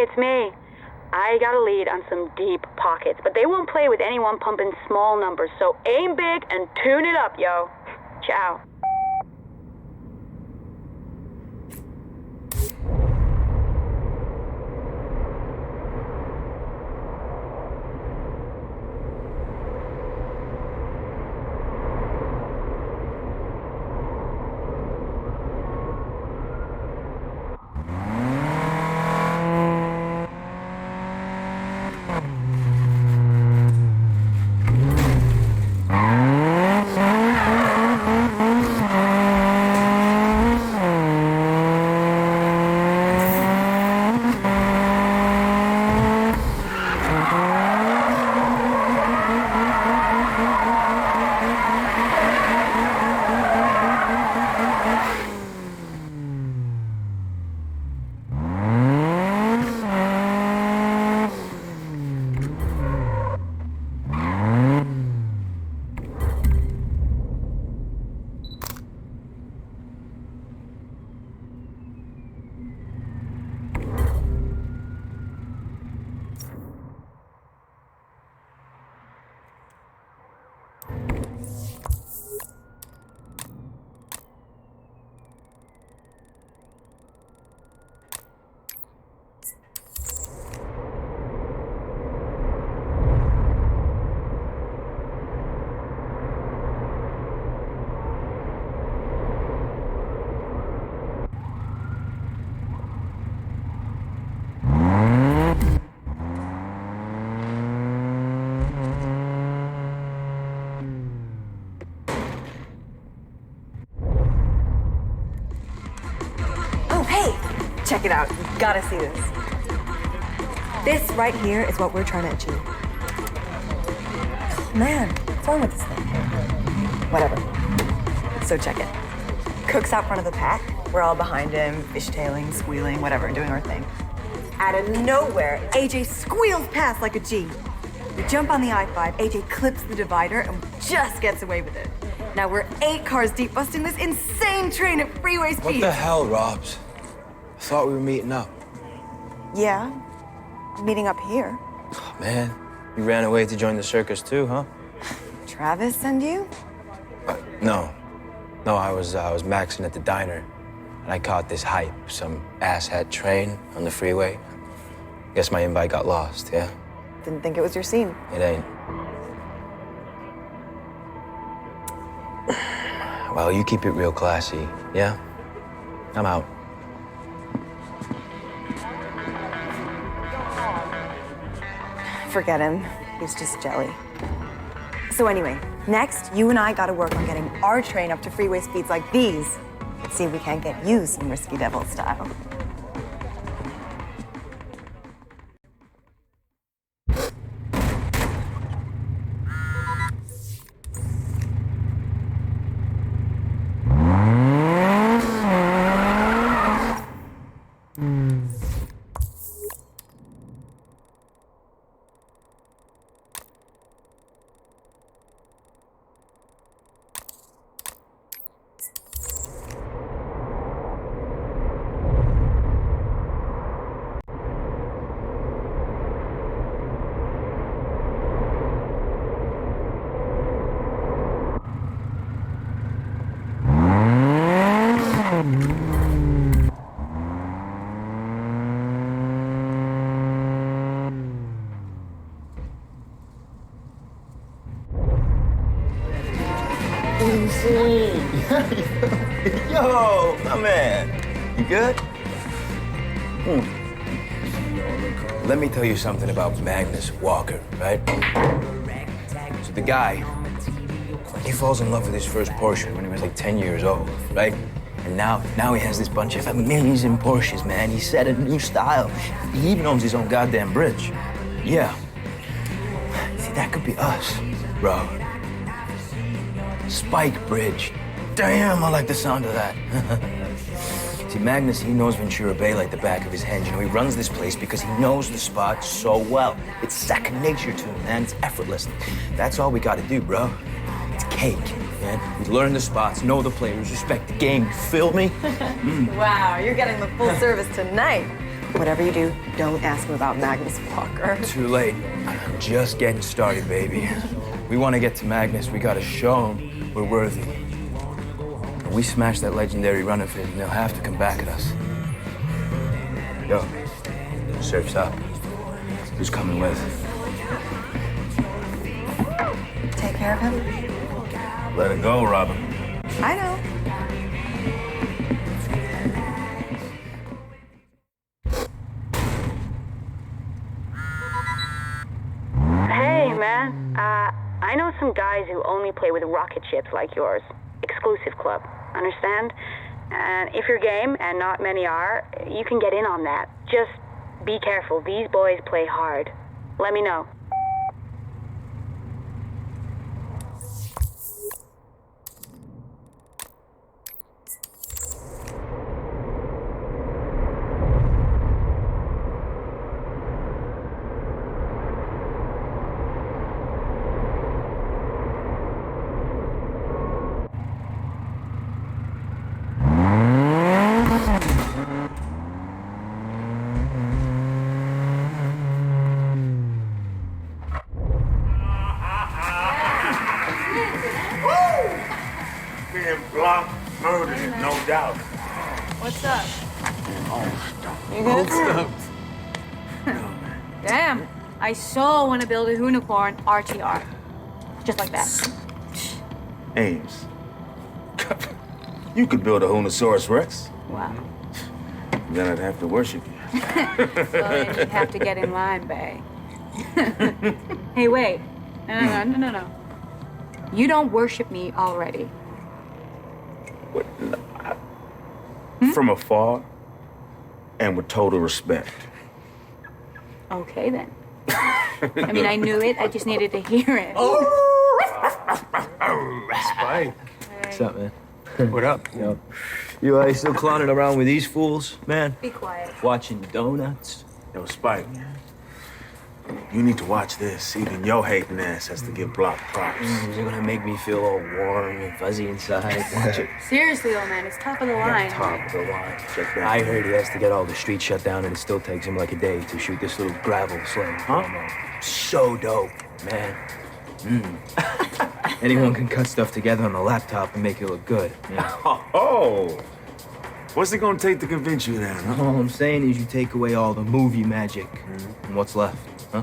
it's me. I got a lead on some deep pockets, but they won't play with anyone pumping small numbers, so aim big and tune it up, yo. Ciao. Check it out. You gotta see this. This right here is what we're trying to achieve. Man, what's wrong with this thing? Whatever. So check it. Cook's out front of the pack. We're all behind him, fishtailing, squealing, whatever, doing our thing. Out of nowhere, AJ squeals past like a G. We jump on the I-5, AJ clips the divider, and just gets away with it. Now we're 8 cars deep busting this insane train at freeway speed. What the hell, Robs? I thought we were meeting up. Yeah, meeting up here. Oh, man, you ran away to join the circus too, huh? Travis send you? No, I was maxing at the diner, and I caught this hype, some asshat train on the freeway. Guess my invite got lost, yeah? Didn't think it was your scene. It ain't. Well, you keep it real classy, yeah? I'm out. Forget him. He's just jelly. So anyway, next, you and I gotta work on getting our train up to freeway speeds like these. Let's see if we can't get you some Risky Devil style. Yo, my man. You good? Let me tell you something about Magnus Walker, right? So the guy, he falls in love with his first Porsche when he was like 10 years old, right? And now he has this bunch of amazing Porsches, man. He set a new style. He even owns his own goddamn bridge. Yeah. See, that could be us, bro. Spike Bridge. Damn, I like the sound of that. See, Magnus, he knows Ventura Bay like the back of his hand. You know, he runs this place because he knows the spot so well. It's second nature to him, man. It's effortless. That's all we gotta do, bro. It's cake, man. We learn the spots, know the players, respect the game. You feel me? Wow, you're getting the full service tonight. whatever you do, don't ask him about Magnus Walker. Too late. I'm just getting started, baby. We want to get to Magnus. We got to show him we're worthy. When we smash that legendary run of his, they'll have to come back at us. Yo, surf's up. Who's coming with? Take care of him. Let it go, Robin. I know. Hey, man. I know some guys who only play with rocket ships like yours. Exclusive club. Understand? And if you're game, and not many are, you can get in on that. Just be careful. These boys play hard. Let me know. Being blocked, murdered, no doubt. What's up? You good? Damn. I so want to build a unicorn RTR. Just like that. Ames, you could build a Hunosaurus Rex. Wow. Then I'd have to worship you. So then you'd have to get in line, bae. Hey, wait. No. You don't worship me already. What? No, From afar and with total respect. Okay, then. I mean, I knew it. I just needed to hear it. Spike. What's up, man? What up? Yo. You still clowning around with these fools, man? Be quiet. Watching donuts? Yo, Spike, you need to watch this. Even your hating ass has to give Block props. Is it gonna make me feel all warm and fuzzy inside? Watch it. Seriously, though, man, it's top of the line. Top of the line. Check that. I heard he has to get all the streets shut down, and it still takes him like a day to shoot this little gravel sled. Huh? So dope, man. Anyone can cut stuff together on the laptop and make it look good. Yeah. Oh! What's it gonna take to convince you then, huh? All I'm saying is you take away all the movie magic, and what's left, huh?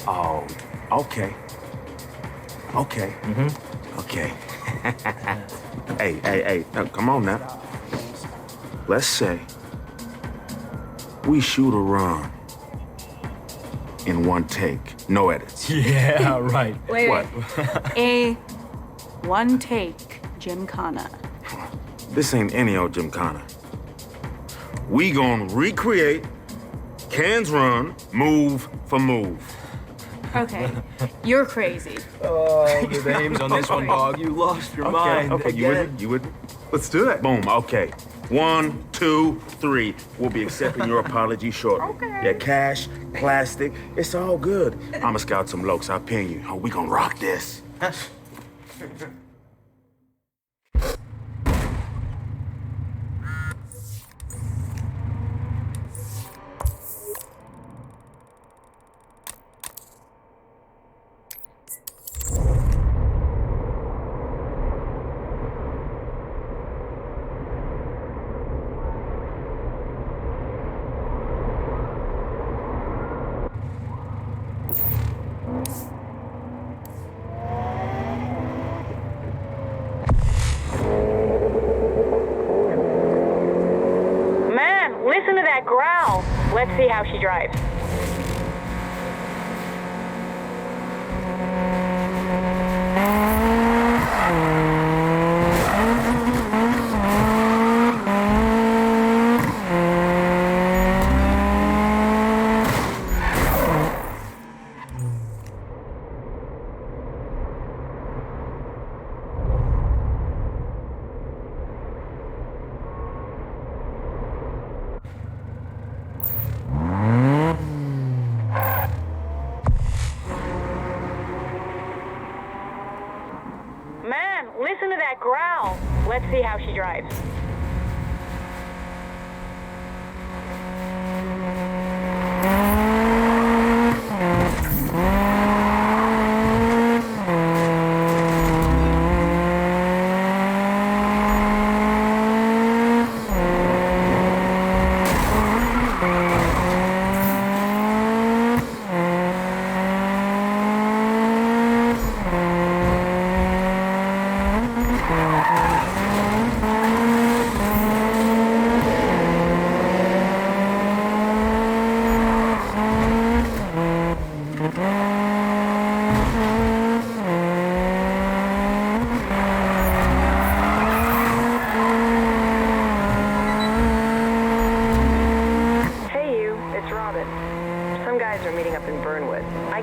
Oh, okay. Okay. Okay. Hey, now, come on now. Let's say we shoot a run in one take, no edits. Yeah, right. Wait, What? A one-take gymkhana. This ain't any old gymkhana. We gonna recreate Can's Run, move for move. Okay, you're crazy. Oh, the names on this one, dog. You lost your mind. Okay, you with me? You with me? Let's do it. Boom, okay. 1, 2, 3. We'll be accepting your apology shortly. Okay. Yeah, cash, plastic, it's all good. I'ma scout some lokes, I'll ping you. Oh, we gonna rock this. Man, listen to that growl. Let's see how she drives. Man, listen to that growl. Let's see how she drives.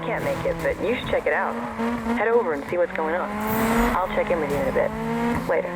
can't make it, but you should check it out. Head over and see what's going on. I'll check in with you in a bit. Later.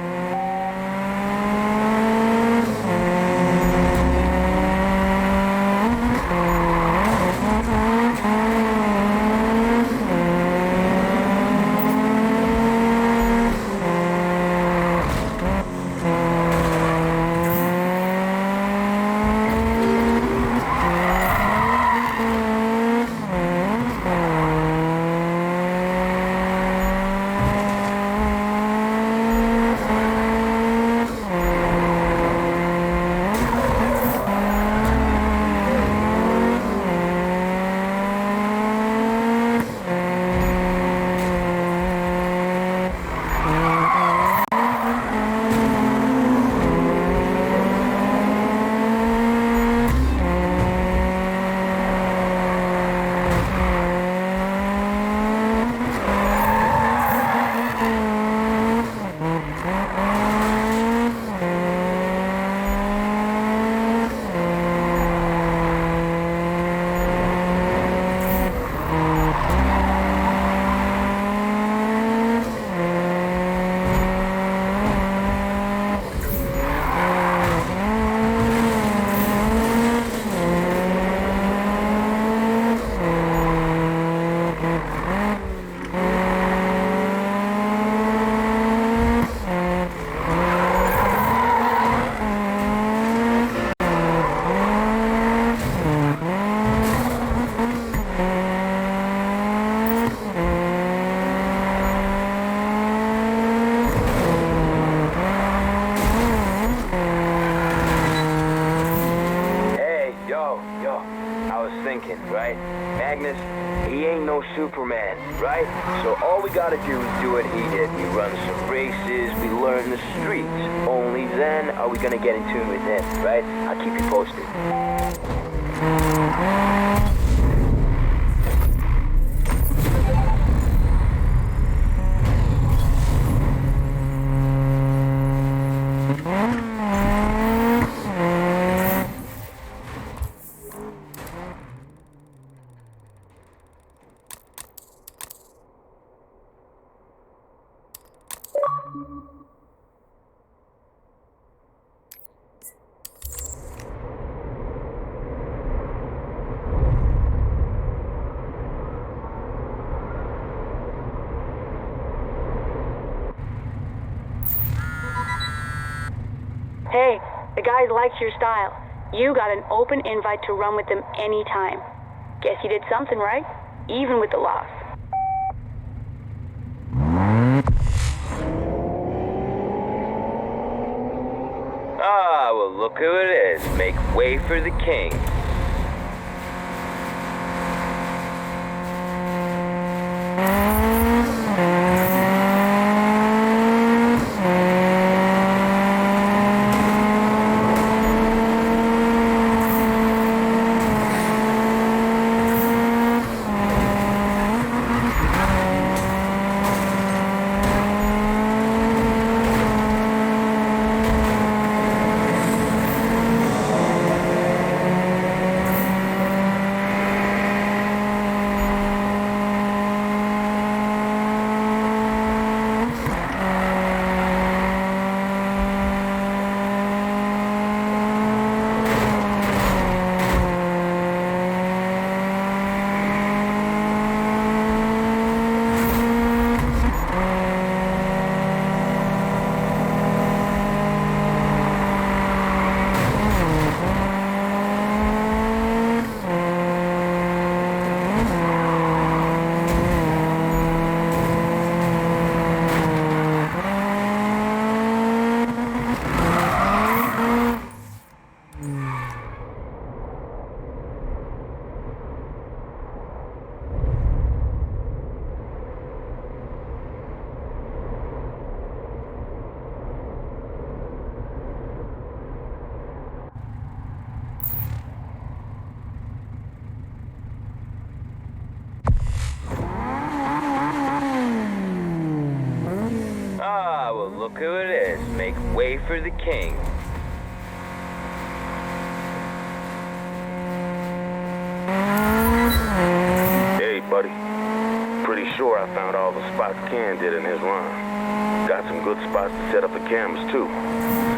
Right? Magnus, he ain't no Superman, right? So all we gotta do is do what he did. We run some races, we learn the streets. Only then are we gonna get in tune with him, right? I'll keep you posted. Hey, the guys liked your style. You got an open invite to run with them anytime. Guess you did something right, even with the loss. Ah, well, look who it is. Make way for the king. Ah, well, look who it is. Make way for the king. Hey, buddy. where I found all the spots Ken did in his run. Got some good spots to set up the cameras, too.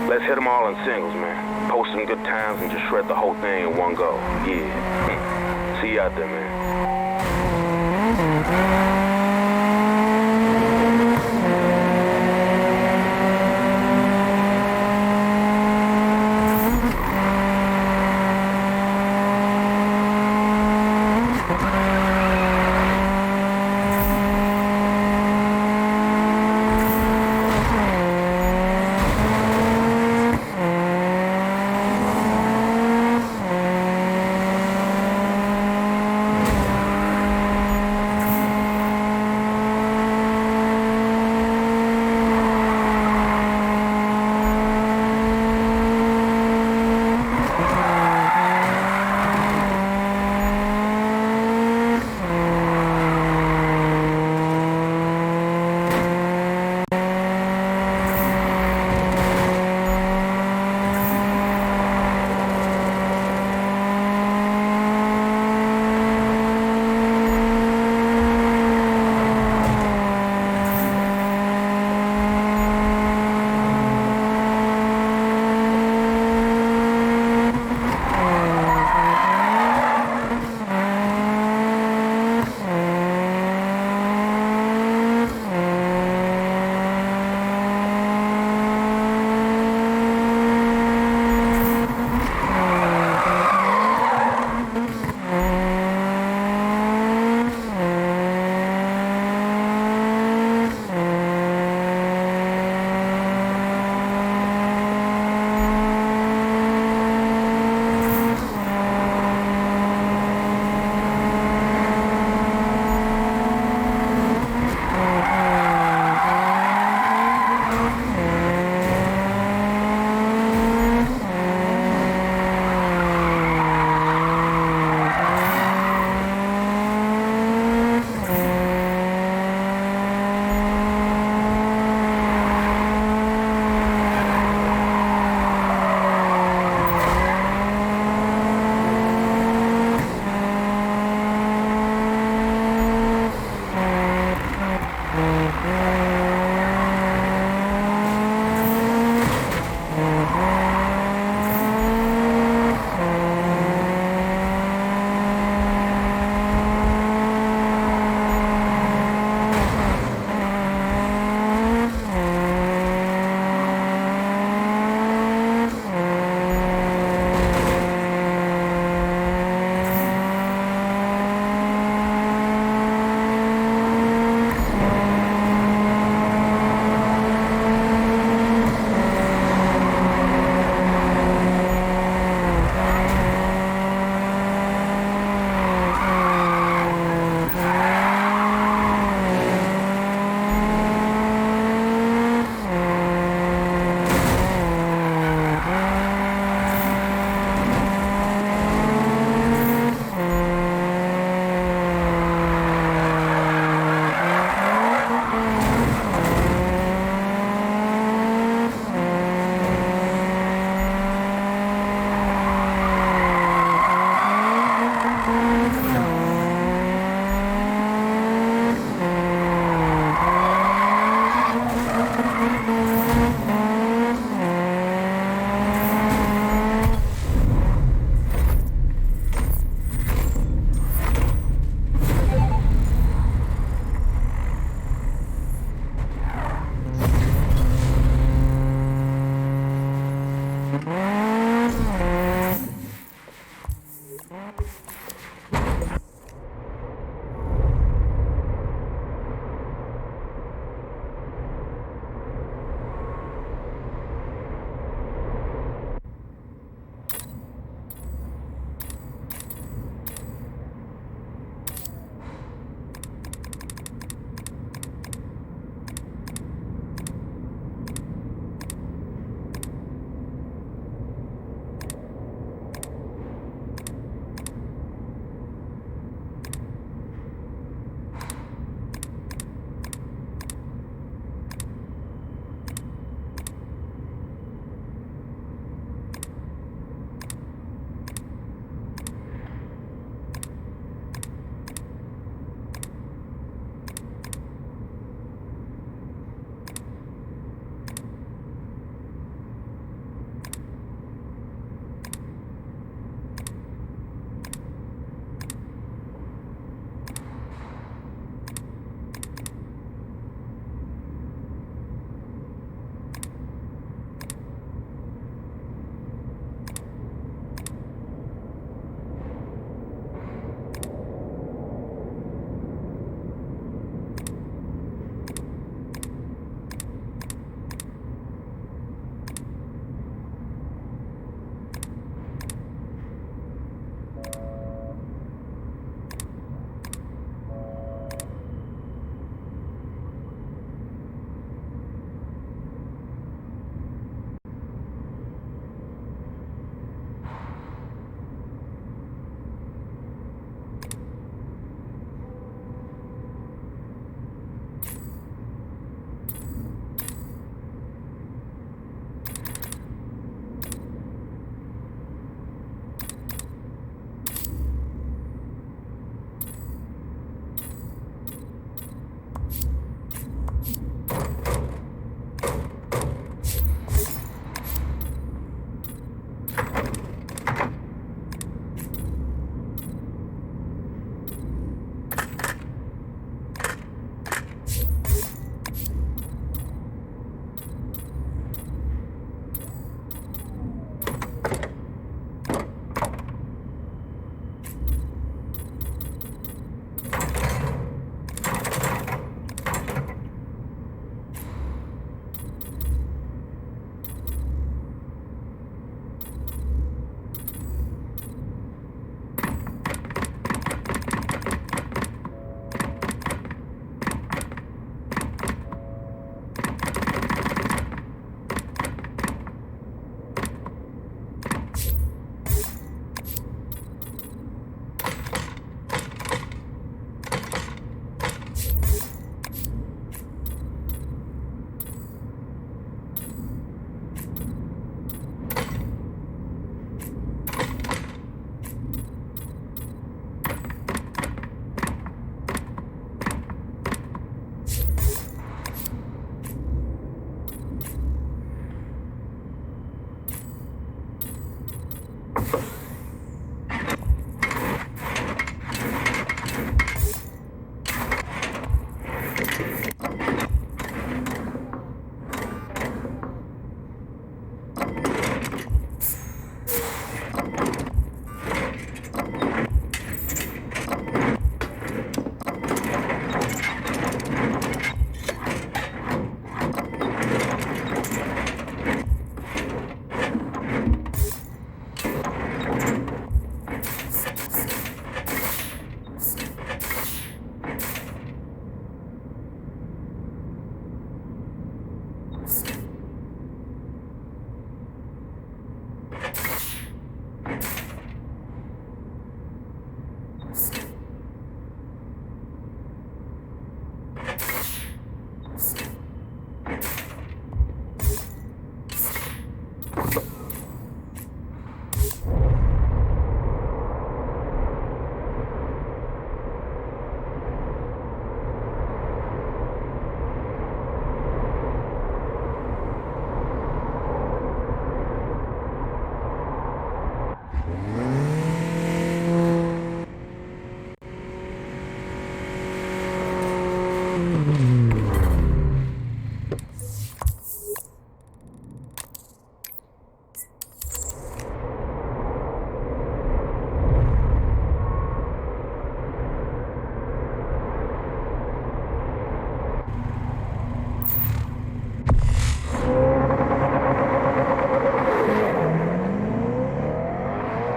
Let's hit them all in singles, man. Post some good times and just shred the whole thing in one go. Yeah. See you out there, man.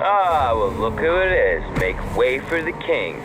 Ah, well, look who it is. Make way for the king.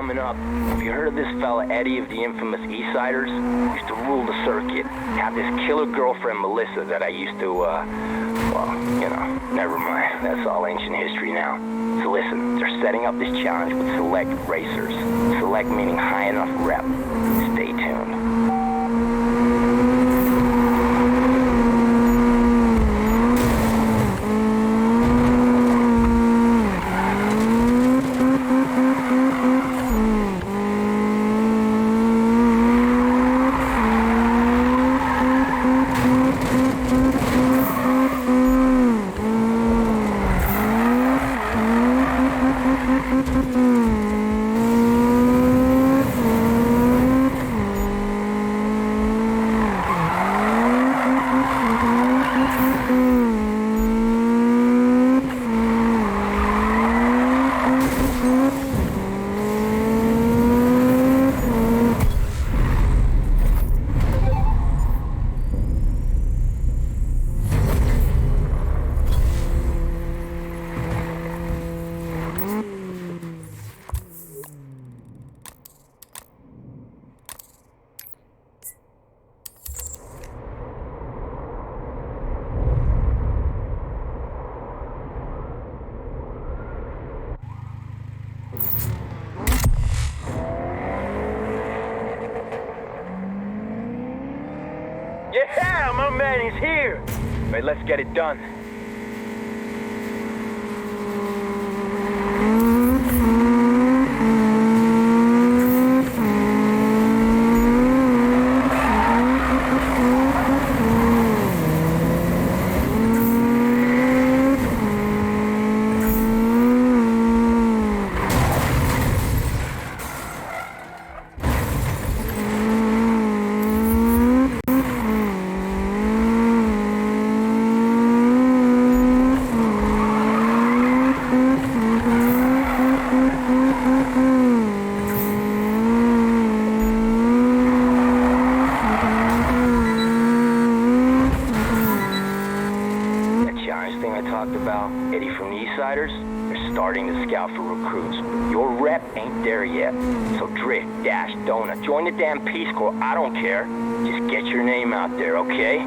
coming up. Have you heard of this fella Eddie of the infamous Eastsiders? Used to rule the circuit. Have this killer girlfriend Melissa that I used to, well, you know, never mind. That's all ancient history now. So listen, they're setting up this challenge with select racers. Select meaning high enough rep. Stay tuned. Yeah, my man is here. Right, let's get it done. Eddie from the Eastsiders, they're starting to scout for recruits. Your rep ain't there yet. So Drick, Dash, Donut, join the damn Peace Corps. I don't care. Just get your name out there, okay?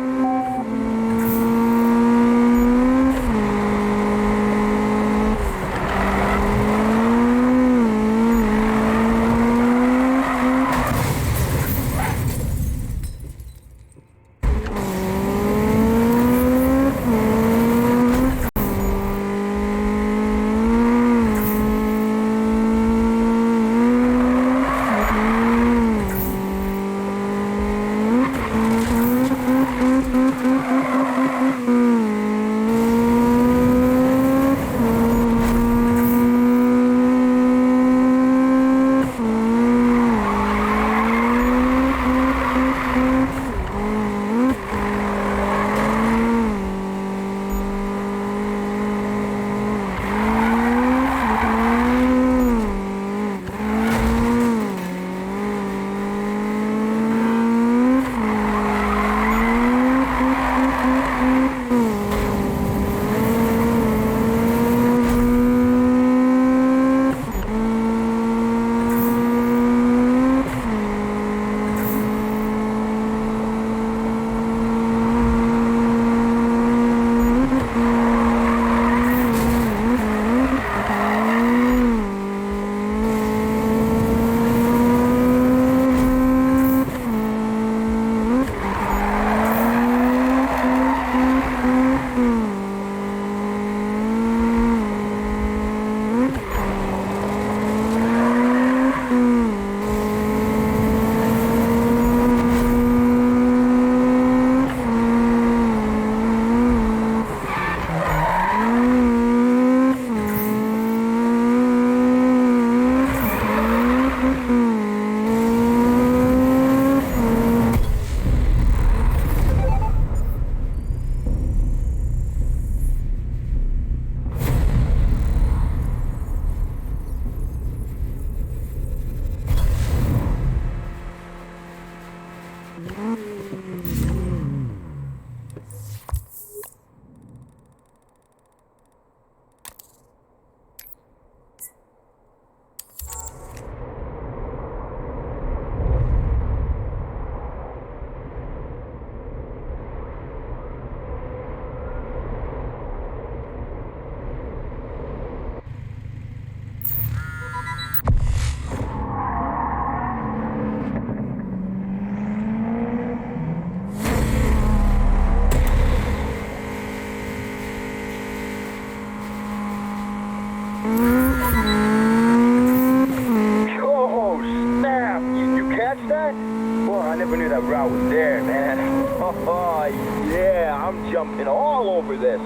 That route was there, man. Oh, yeah, I'm jumping all over this.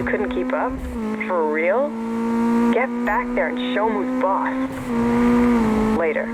you couldn't keep up? For real? Get back there and show 'em who's boss. Later.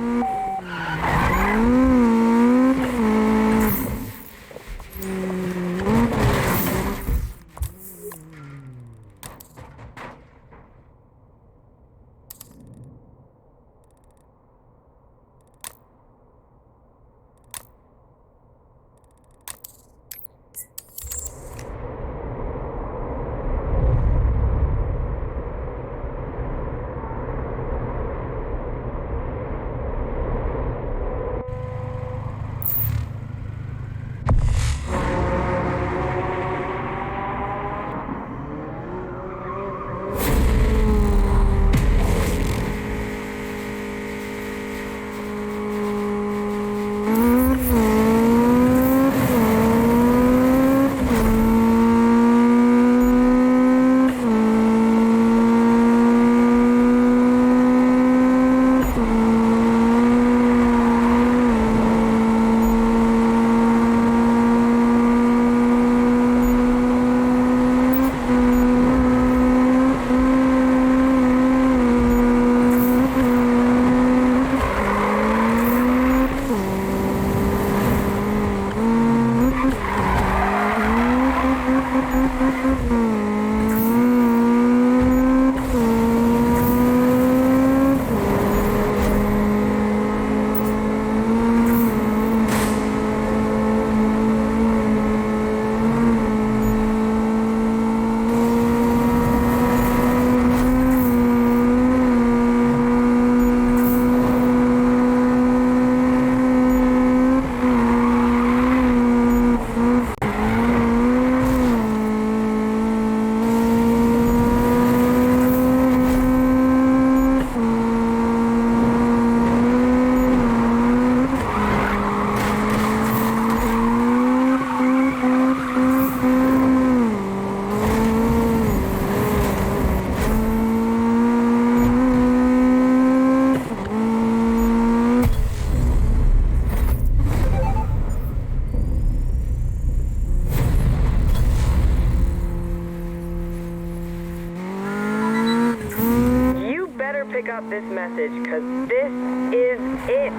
This message, because this is it.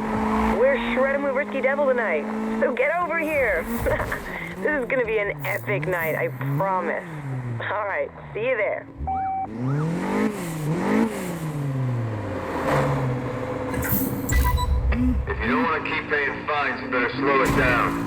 We're shredding with Risky Devil tonight, so get over here. This is gonna be an epic night, I promise. All right, see you there. If you don't want to keep paying fines, you better slow it down.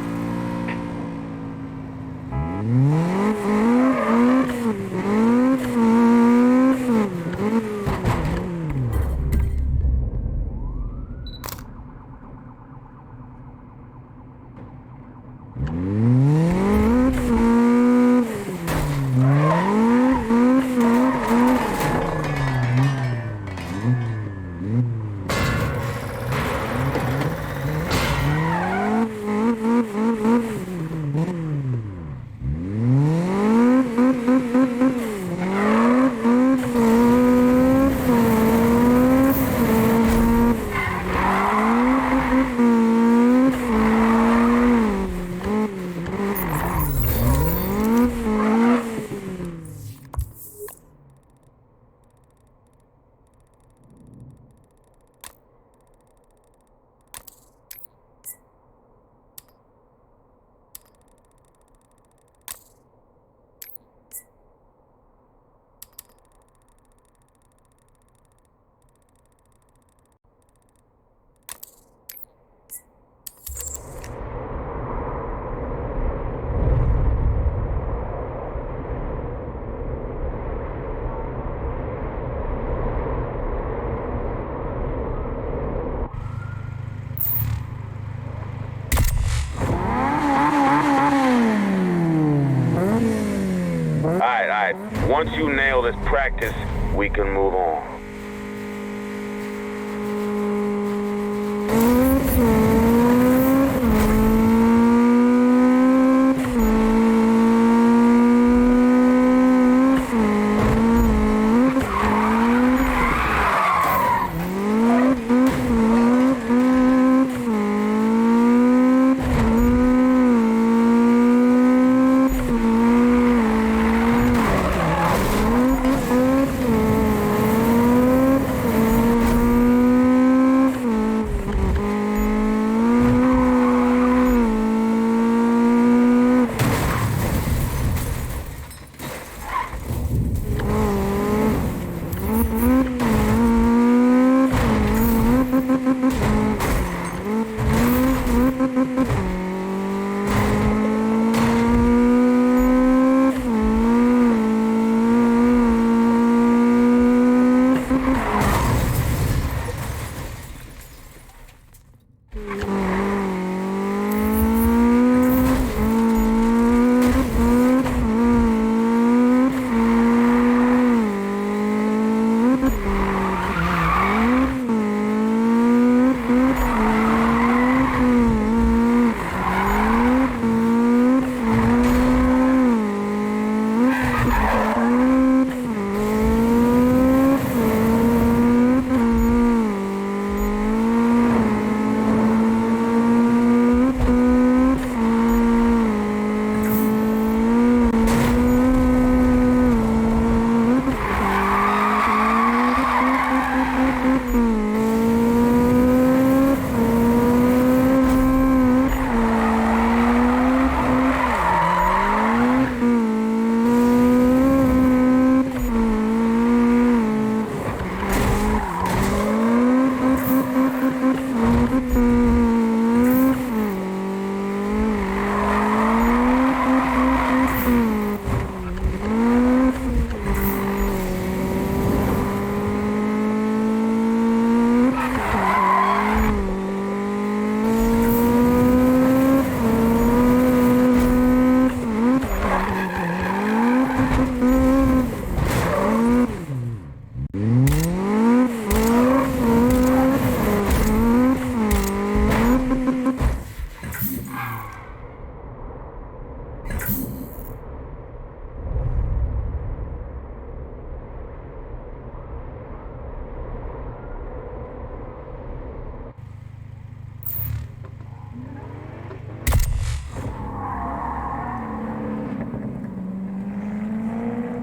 Once you nail this practice, we can move on.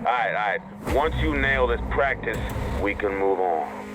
All right. Once you nail this practice, we can move on.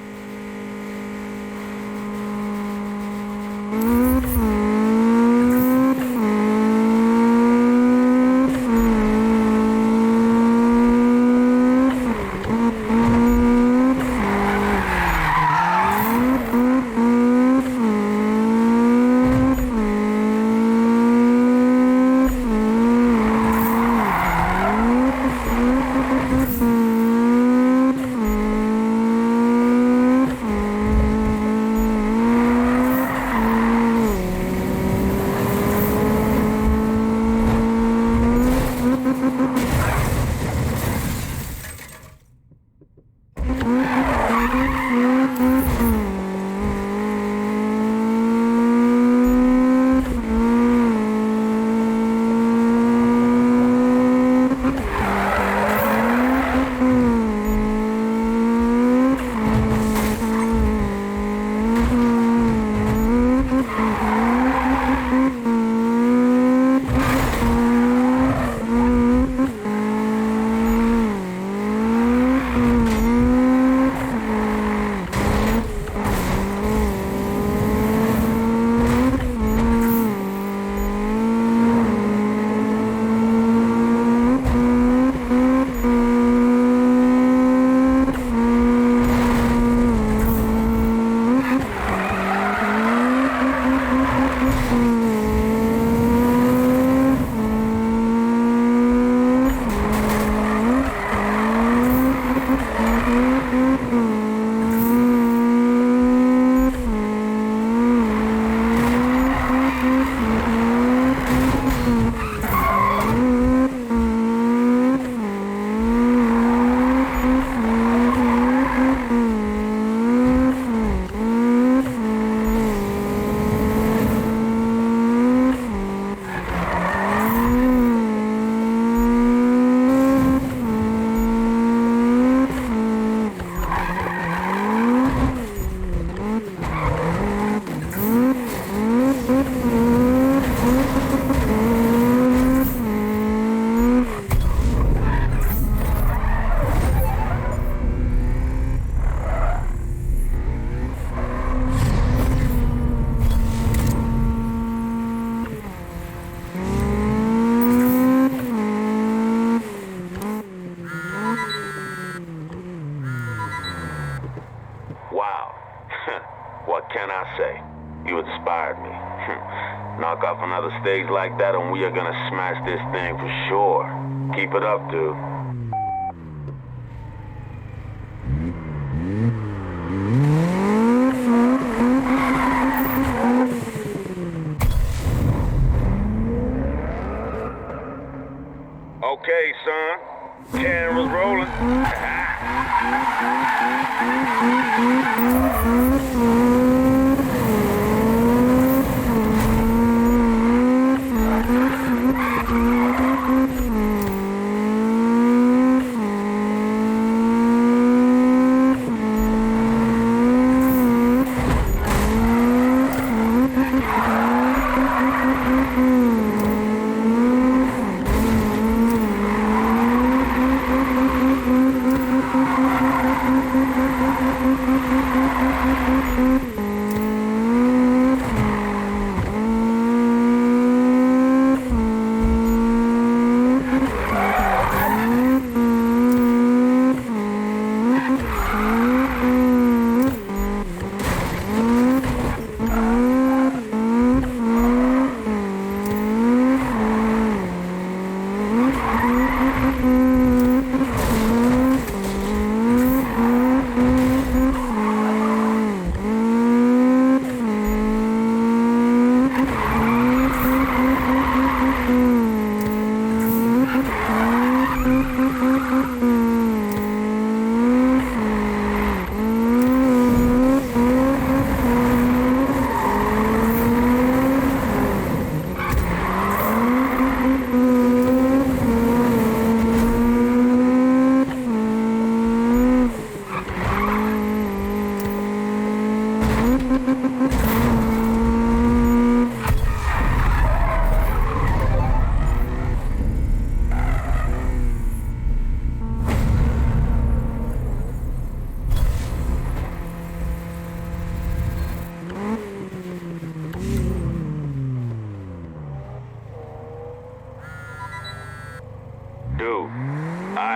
What can I say? You inspired me. Knock off another stage like that and we are gonna smash this thing for sure. Keep it up, dude. Okay, son. Camera's rolling. Thank you.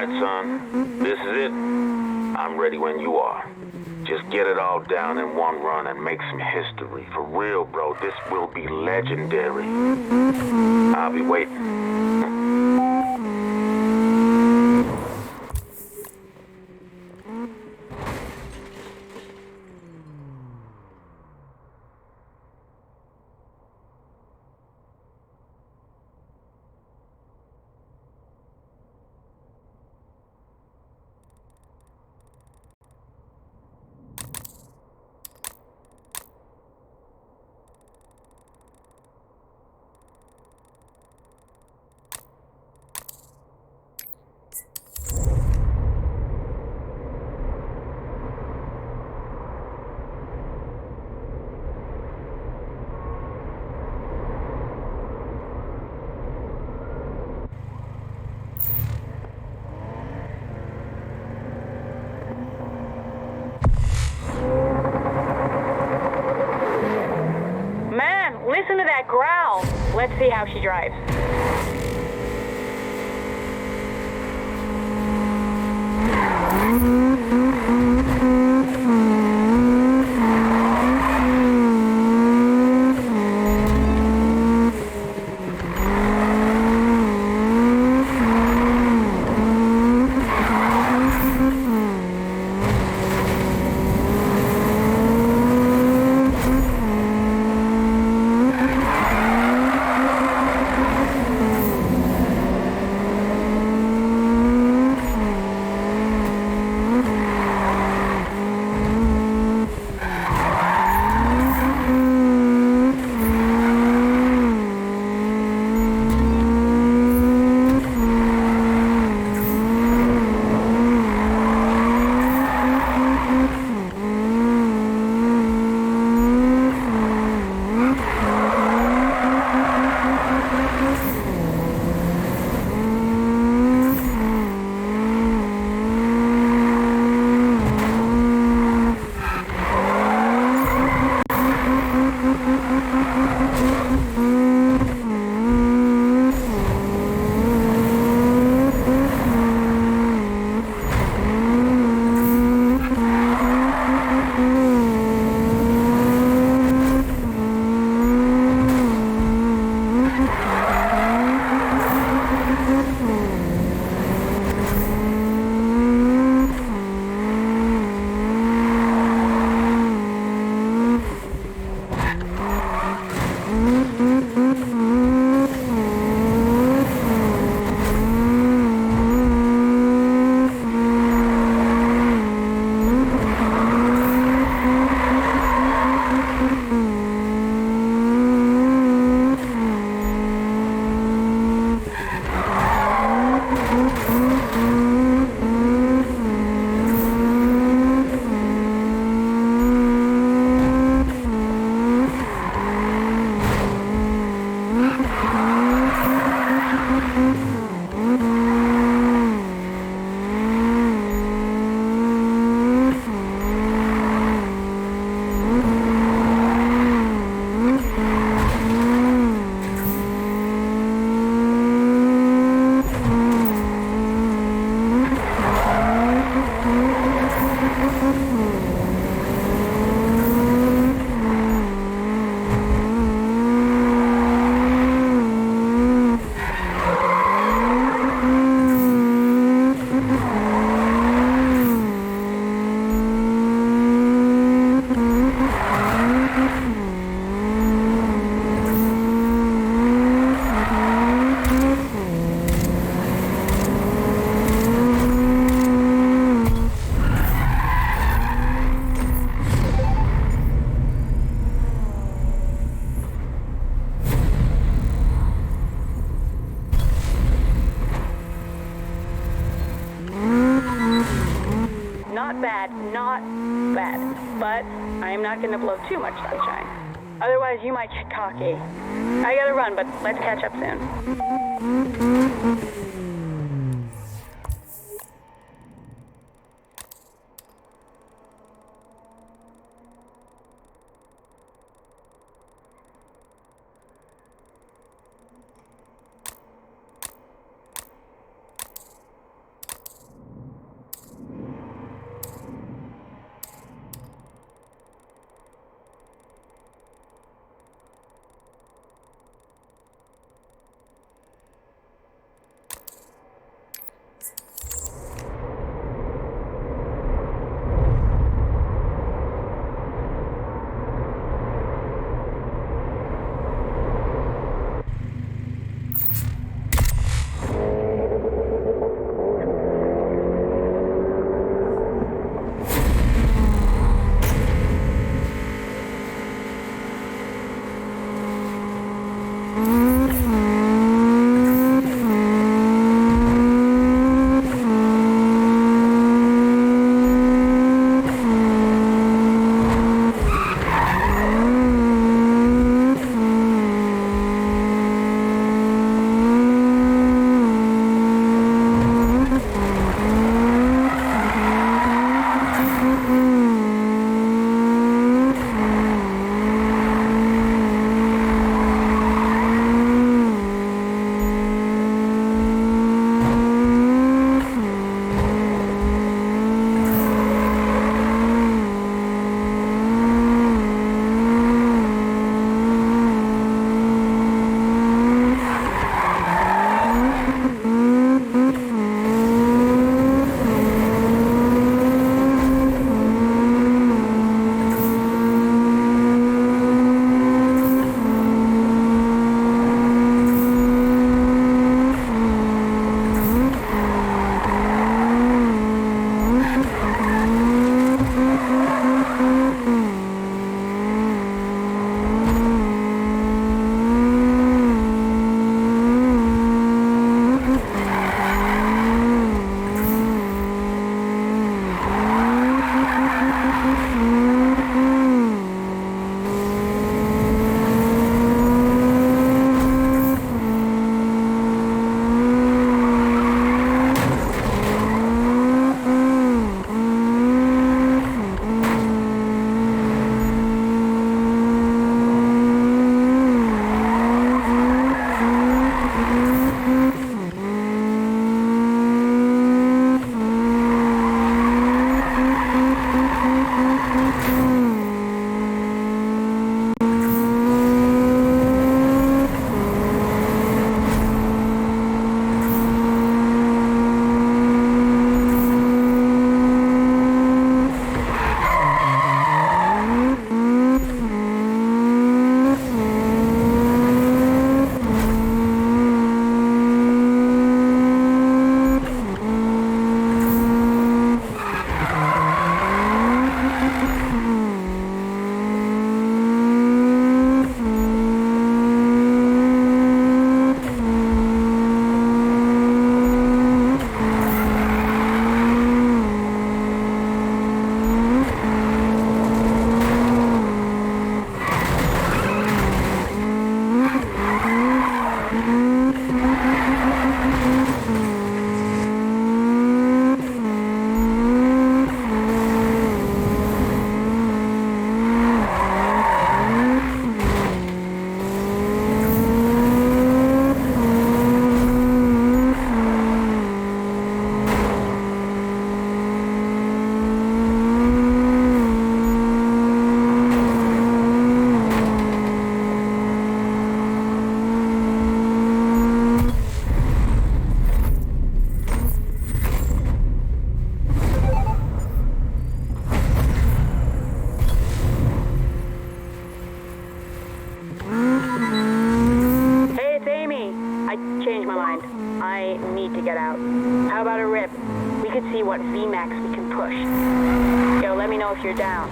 right, son. This is it. I'm ready when you are. Just get it all down in one run and make some history. For real, bro, this will be legendary. I'll be waiting. Man, listen to that growl. Let's see how she drives. Not bad, but I'm not gonna blow too much sunshine. Otherwise, you might get cocky. I gotta run, but let's catch up soon. we could see what VMAX we can push. Yo, let me know if you're down.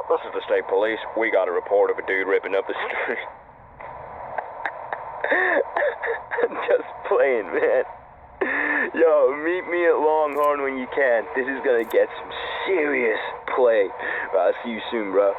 This is the state police. We got a report of a dude ripping up the street. I'm just playing, man. Yo, meet me at Longhorn when you can. This is gonna get some serious play. I'll see you soon, bro.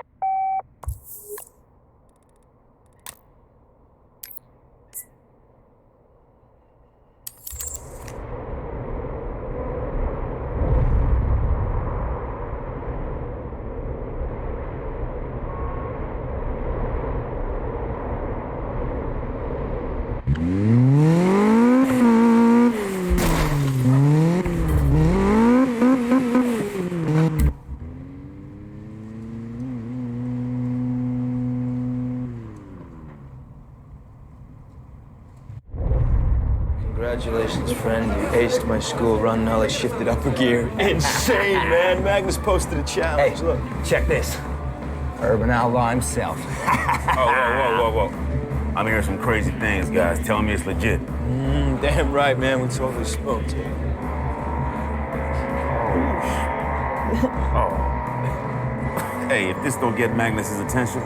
Congratulations, friend. You aced my school run. Now let's shift it up a gear. Insane, man. Magnus posted a challenge. Hey, look, check this. Urban outlaw himself. Whoa. I'm hearing some crazy things, guys. Telling me it's legit. Damn right, man. We totally smoked it. Oh. Hey, if this don't get Magnus's attention,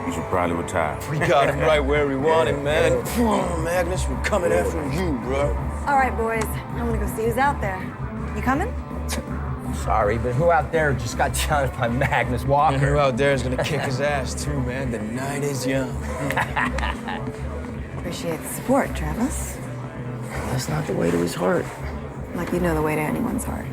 you should probably retire. We got him right where we want him, man. Come on, Magnus. We're coming after you, bro. All right, boys. I'm gonna go see who's out there. You coming? Sorry, but who out there just got challenged by Magnus Walker? And who out there is gonna kick his ass, too, man? The night is young. Appreciate the support, Travis. That's not the way to his heart. Like you know the way to anyone's heart.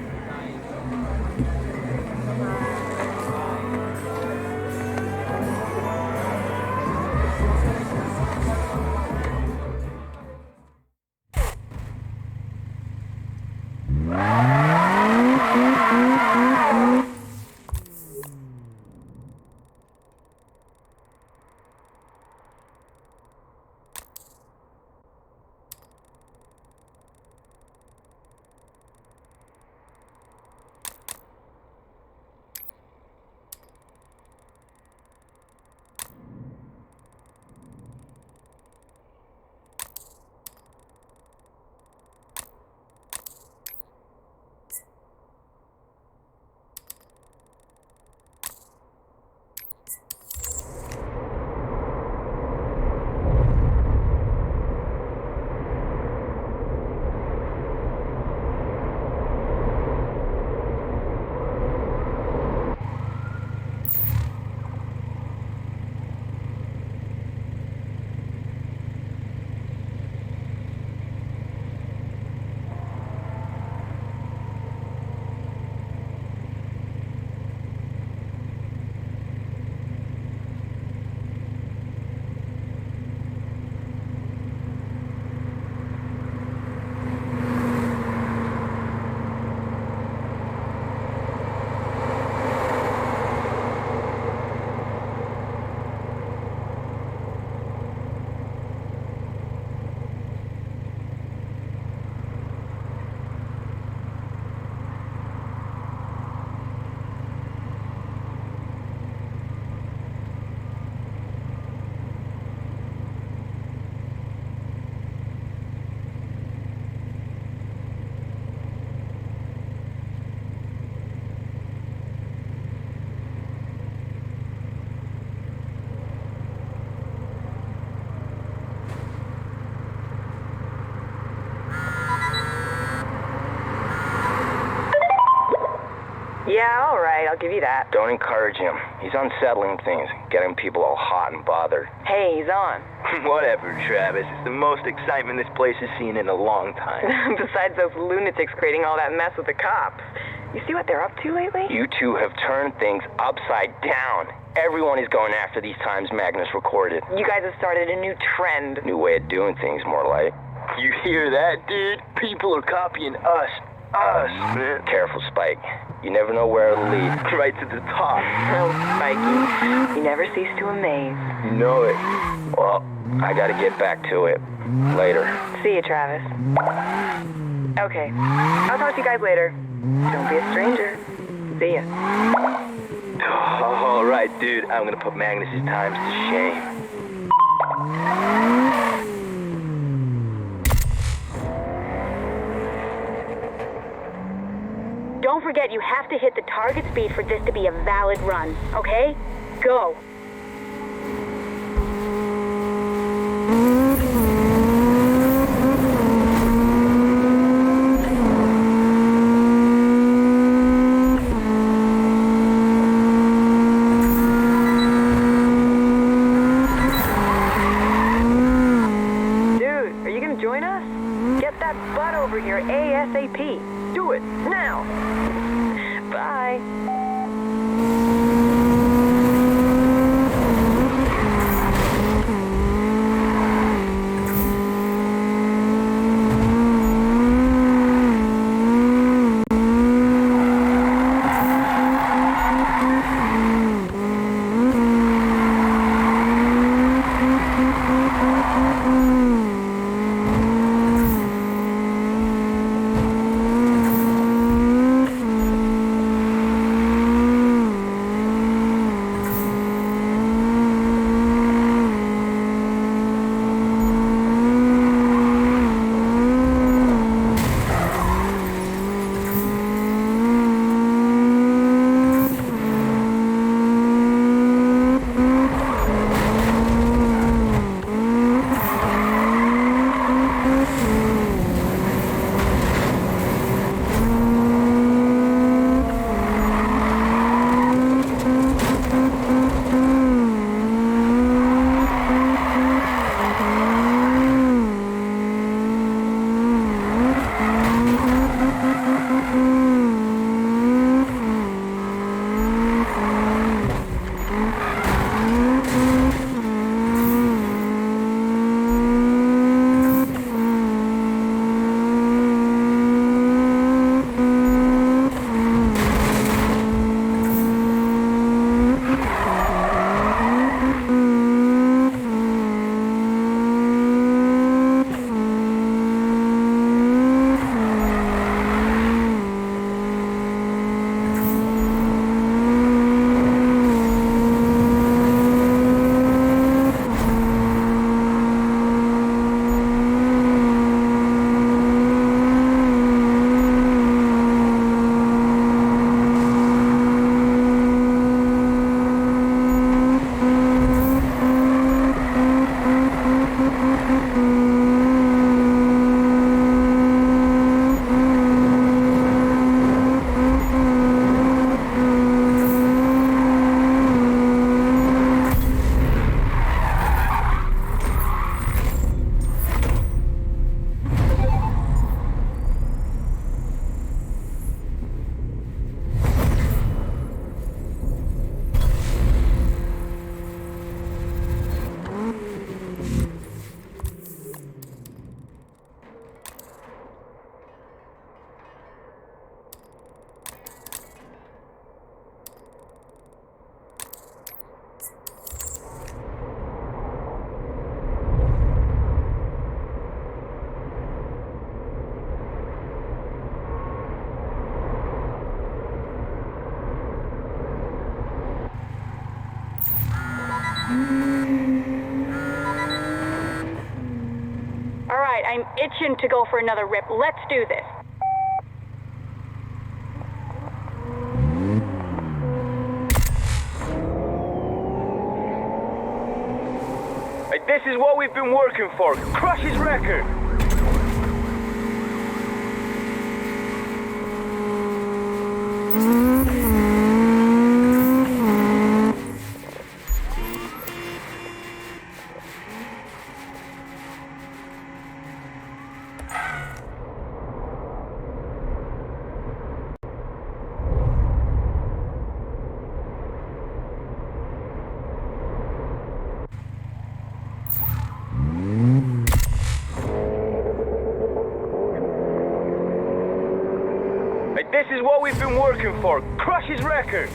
Yeah, all right, I'll give you that. Don't encourage him. He's unsettling things, getting people all hot and bothered. Hey, he's on. Whatever, Travis. It's the most excitement this place has seen in a long time. Besides those lunatics creating all that mess with the cops. You see what they're up to lately? You two have turned things upside down. Everyone is going after these times Magnus recorded. You guys have started a new trend. New way of doing things, more like. You hear that, dude? People are copying us. Man. Careful, Spike. You never know where it'll lead. Right to the top. Oh, Mikey, you never cease to amaze. You know it. Well, I gotta get back to it. Later. See you, Travis. Okay, I'll talk to you guys later. Don't be a stranger. See ya. All right, dude. I'm gonna put Magnus's times to shame. Don't forget, you have to hit the target speed for this to be a valid run, okay? Go. Dude, are you gonna join us? Get that butt over here ASAP. Do it, now. Bye. All right, I'm itching to go for another rip. Let's do this. Hey, this is what we've been working for. Crush his record. we've been working for. Crush his record.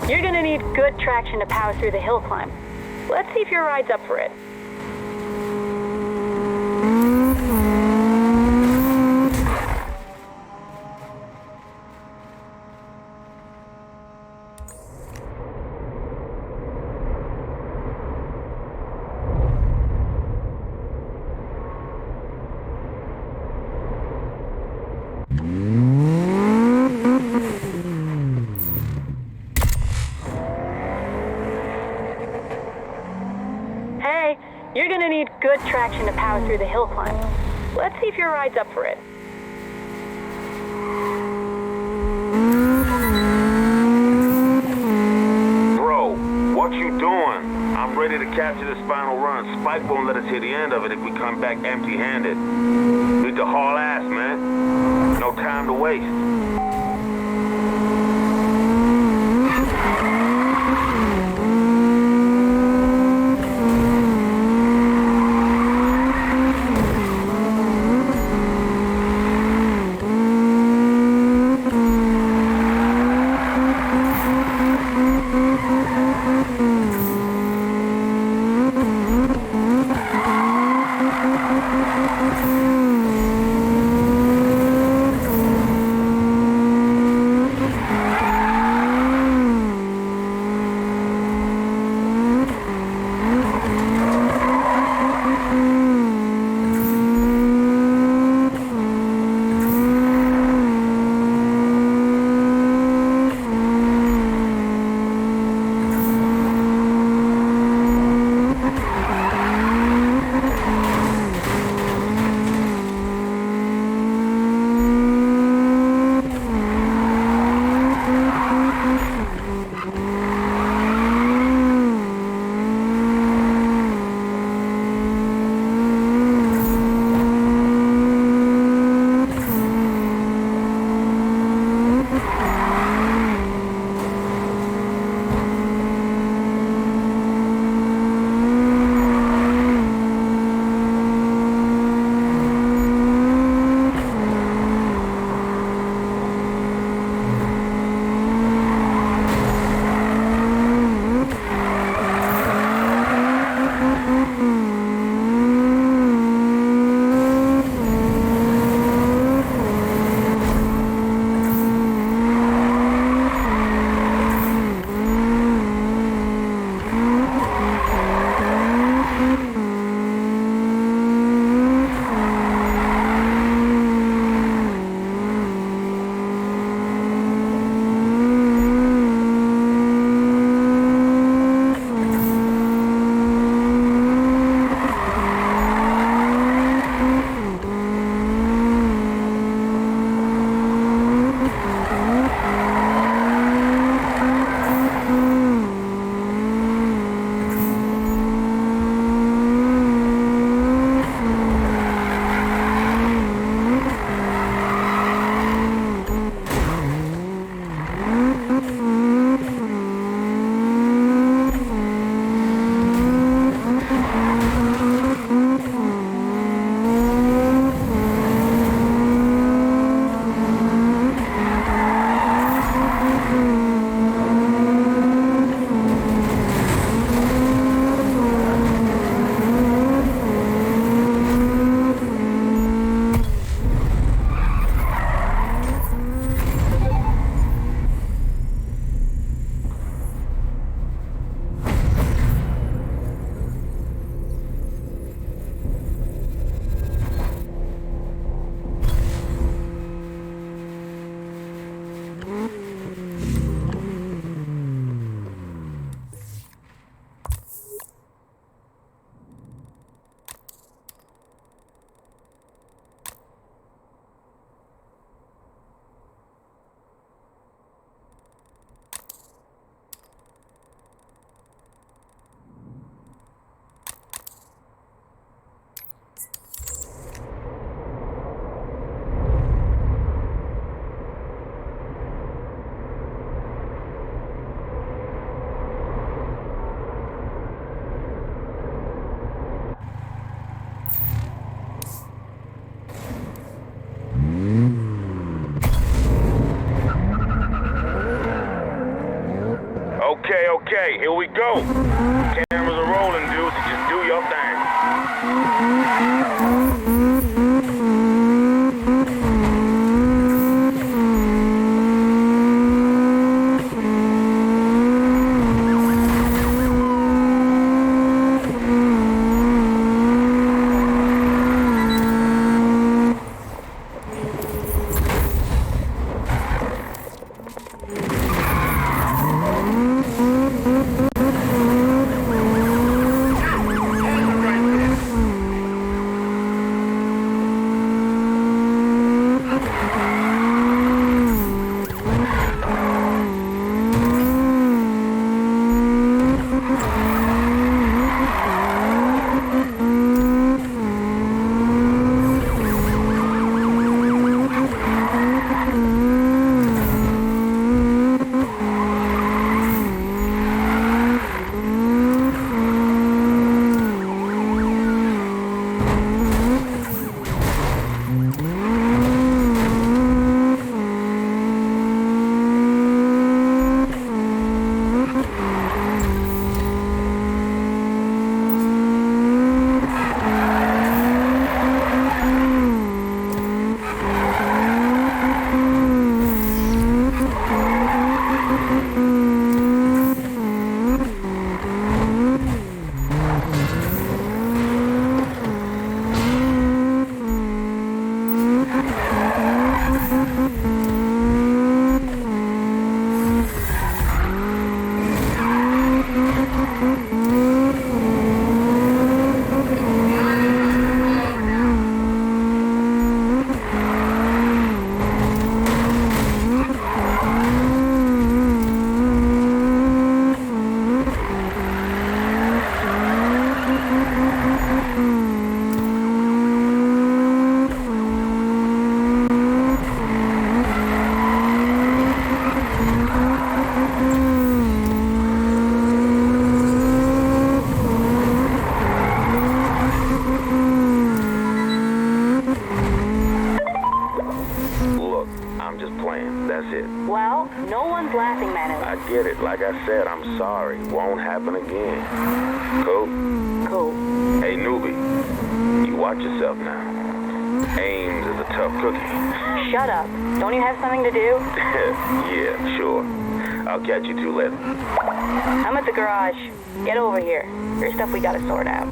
You're gonna need good traction to power through the hill climb. Let's see if your ride's up for it. You're gonna need good traction to power through the hill climb. Let's see if your ride's up for it. Bro, what you doing? I'm ready to capture this final run. Spike won't let us hit the end of it if we come back empty-handed. Need to haul ass, man. No time to waste. go. Cameras are rolling, dude, so just do your thing. Well, no one's laughing, Manu. I get it. Like I said, I'm sorry. Won't happen again. Cool? Cool. Hey, newbie. You watch yourself now. Ames is a tough cookie. Shut up. Don't you have something to do? Yeah, sure. I'll catch you two later. I'm at the garage. Get over here. There's stuff we gotta sort out.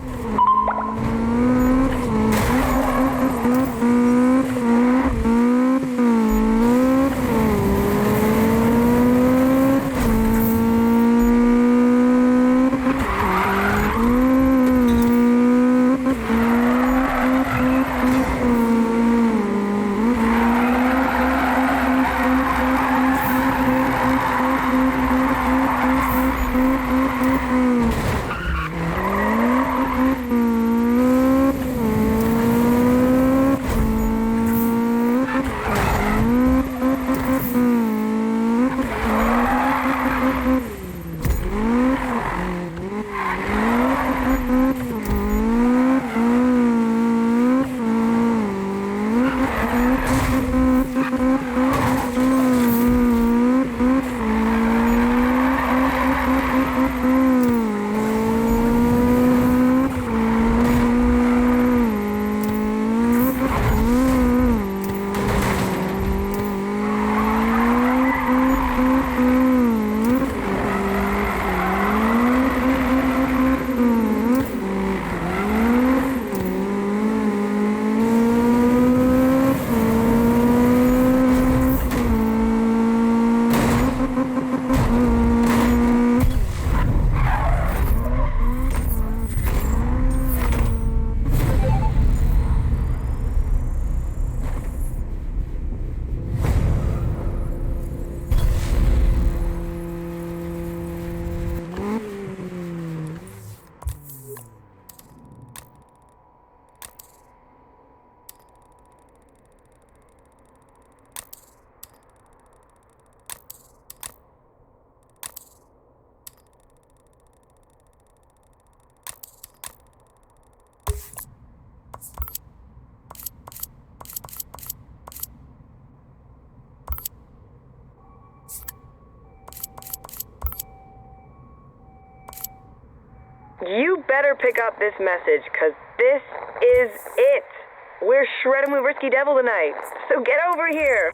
better pick up this message, because this is it. We're shredding with Risky Devil tonight, so get over here.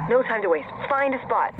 No time to waste. Find a spot.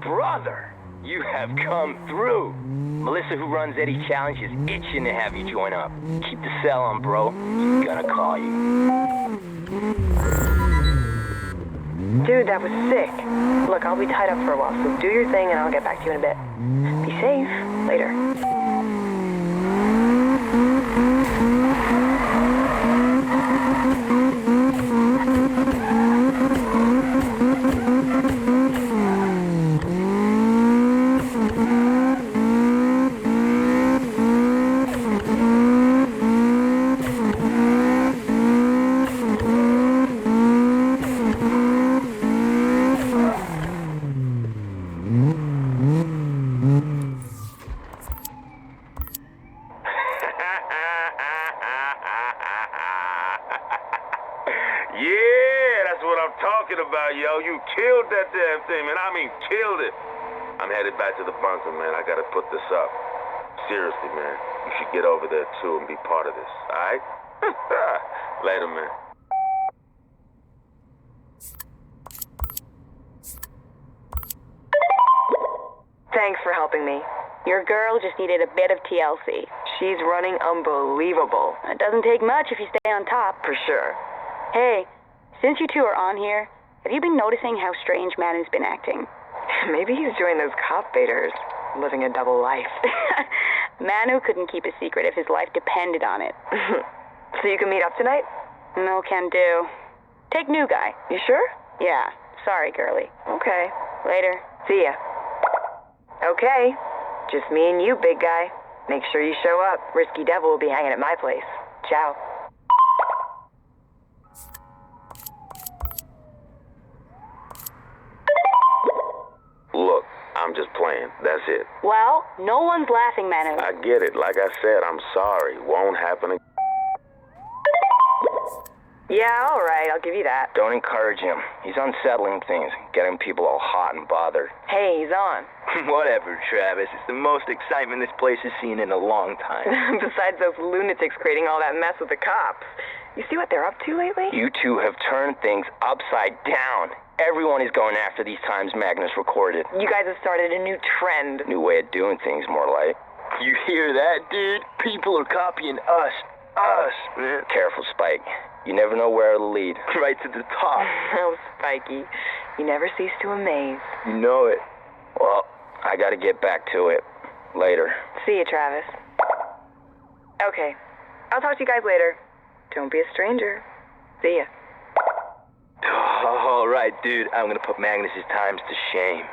Brother, you have come through. Melissa, who runs Eddie Challenge, is itching to have you join up. Keep the cell on, bro. She's gonna call you. Dude, that was sick. Look, I'll be tied up for a while, so do your thing and I'll get back to you in a bit. Be safe. Later. Yeah, that's what I'm talking about, yo. You killed that damn thing, man. I mean, killed it. I'm headed back to the bunker, man. I gotta put this up. Seriously, man. You should get over there, too, and be part of this, all right? Later, man. Thanks for helping me. Your girl just needed a bit of TLC. She's running unbelievable. It doesn't take much if you stay on top. For sure. Hey, since you two are on here, have you been noticing how strange Manu's been acting? Maybe he's doing those cop baiters, living a double life. Manu couldn't keep a secret if his life depended on it. So you can meet up tonight? No can do. Take new guy. You sure? Yeah. Sorry, girlie. Okay. Later. See ya. Okay. Just me and you, big guy. Make sure you show up. Risky Devil will be hanging at my place. Ciao. Look, I'm just playing. That's it. Well, no one's laughing, Manu. I get it. Like I said, I'm sorry. Won't happen again. Yeah, all right, I'll give you that. Don't encourage him. He's unsettling things, getting people all hot and bothered. Hey, he's on. Whatever, Travis. It's the most excitement this place has seen in a long time. Besides those lunatics creating all that mess with the cops. You see what they're up to lately? You two have turned things upside down. Everyone is going after these times Magnus recorded. You guys have started a new trend. New way of doing things, more like. You hear that, dude? People are copying us. Us, man. Careful, Spike. You never know where it'll lead. Right to the top. Oh, Spikey. You never cease to amaze. You know it. Well, I gotta get back to it. Later. See you, Travis. Okay. I'll talk to you guys later. Don't be a stranger. See ya. All right, dude. I'm gonna put Magnus's times to shame.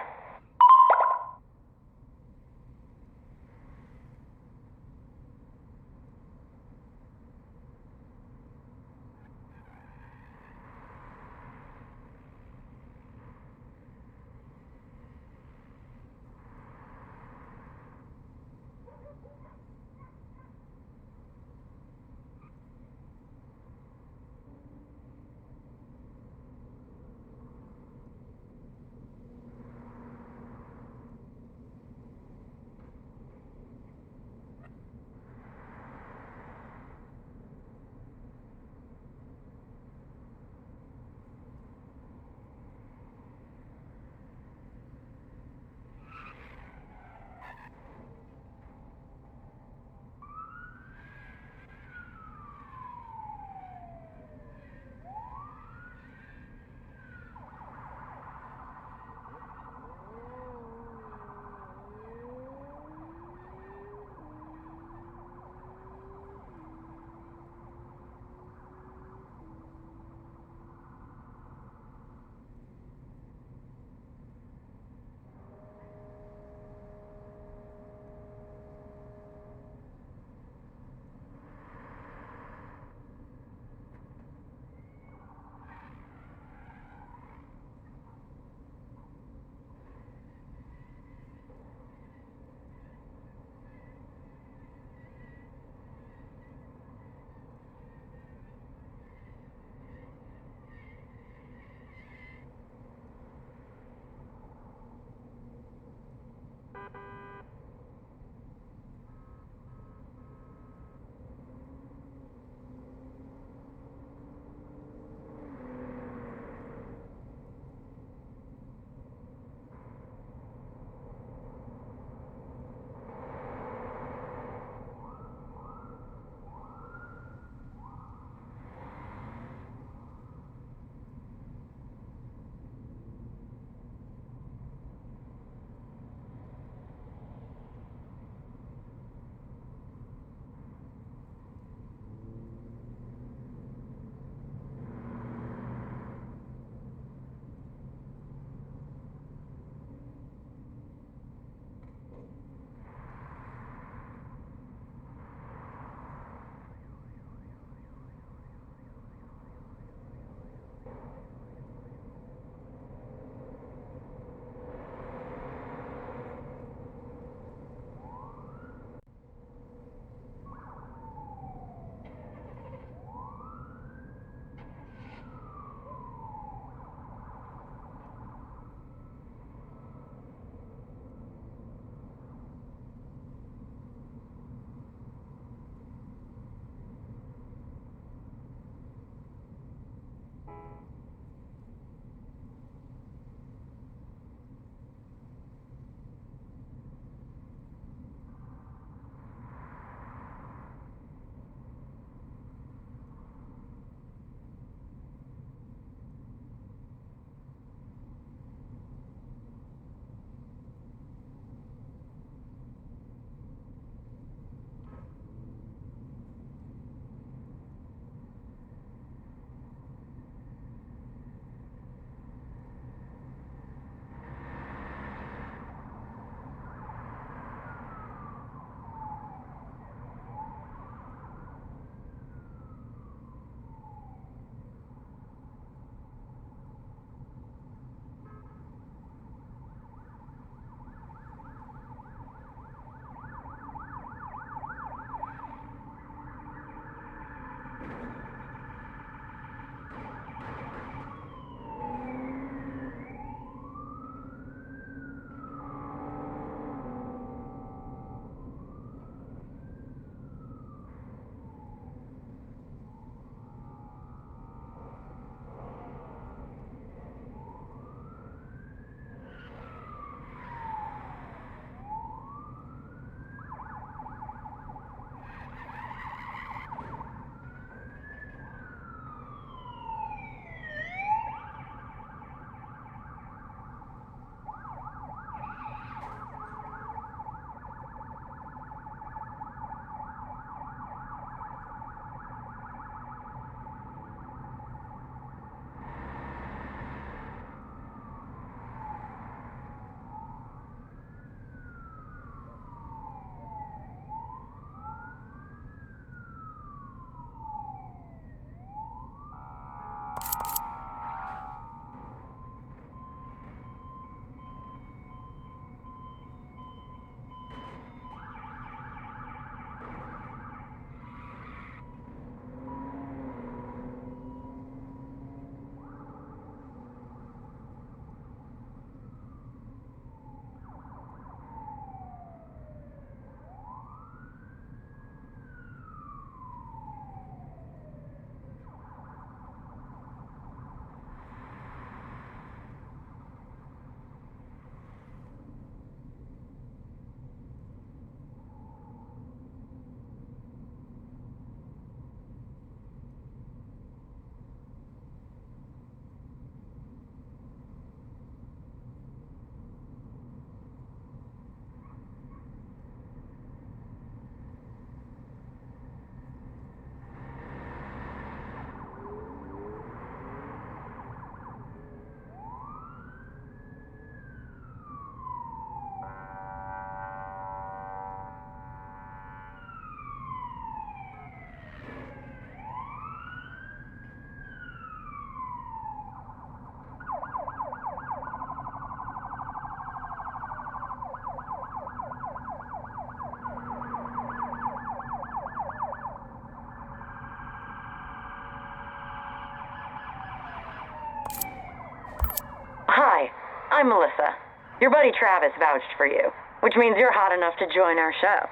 I'm Melissa. Your buddy Travis vouched for you, which means you're hot enough to join our show.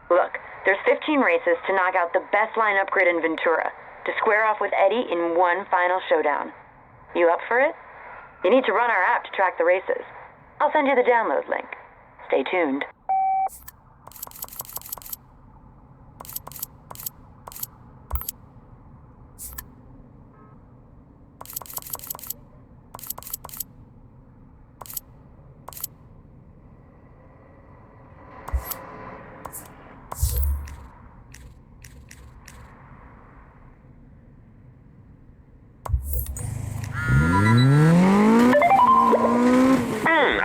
Look, there's 15 races to knock out the best lineup grid in Ventura, to square off with Eddie in one final showdown. You up for it? You need to run our app to track the races. I'll send you the download link. Stay tuned.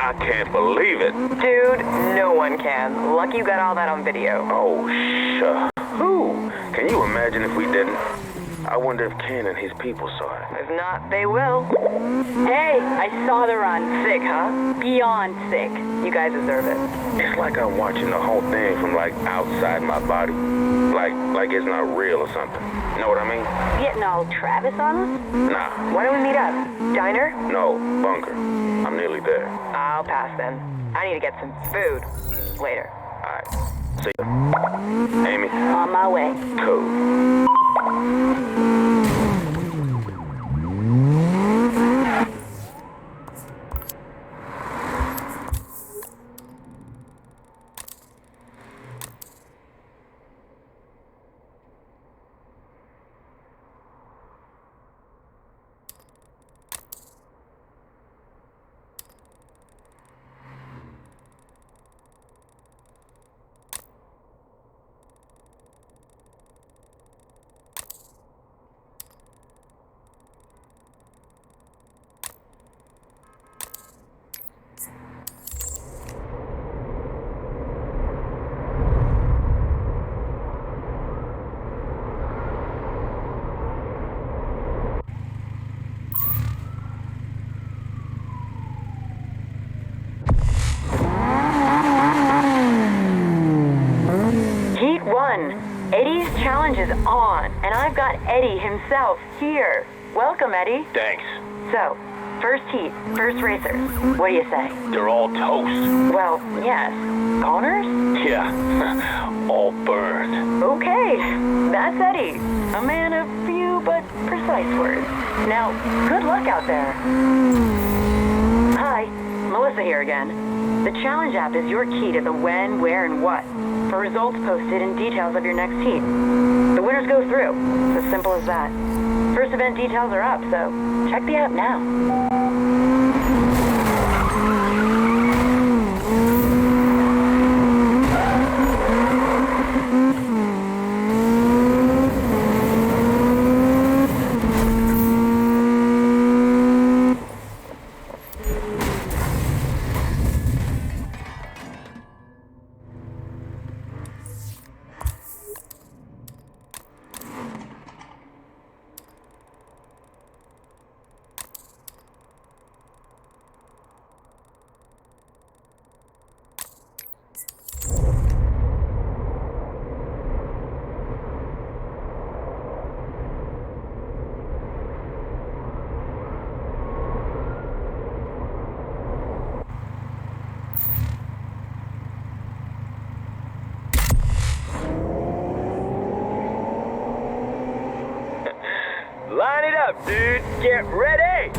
I can't believe it. Dude, no one can. Lucky you got all that on video. Oh, who? Can you imagine if we didn't? I wonder if Ken and his people saw it. If not, they will. Hey, I saw the run. Sick, huh? Beyond sick. You guys deserve it. It's like I'm watching the whole thing from like outside my body. Like it's not real or something. You know what I mean? Getting all Travis on us? Nah. Why don't we meet up? Diner? No, bunker. I'm nearly there. I'll pass then. I need to get some food. Later. Alright. See ya. Amy? On my way. Cool. Eddie's challenge is on, and I've got Eddie himself here. Welcome, Eddie. Thanks. So, first heat, first racers. What do you say? They're all toast. Well, yes. Goners? Yeah, all burned. Okay, that's Eddie. A man of few but precise words. Now, good luck out there. Hi, Melissa here again. The challenge app is your key to the when, where, and what, for results posted and details of your next heat. The winners go through. It's as simple as that. First event details are up, so check the app now. Line it up, dude. Get ready.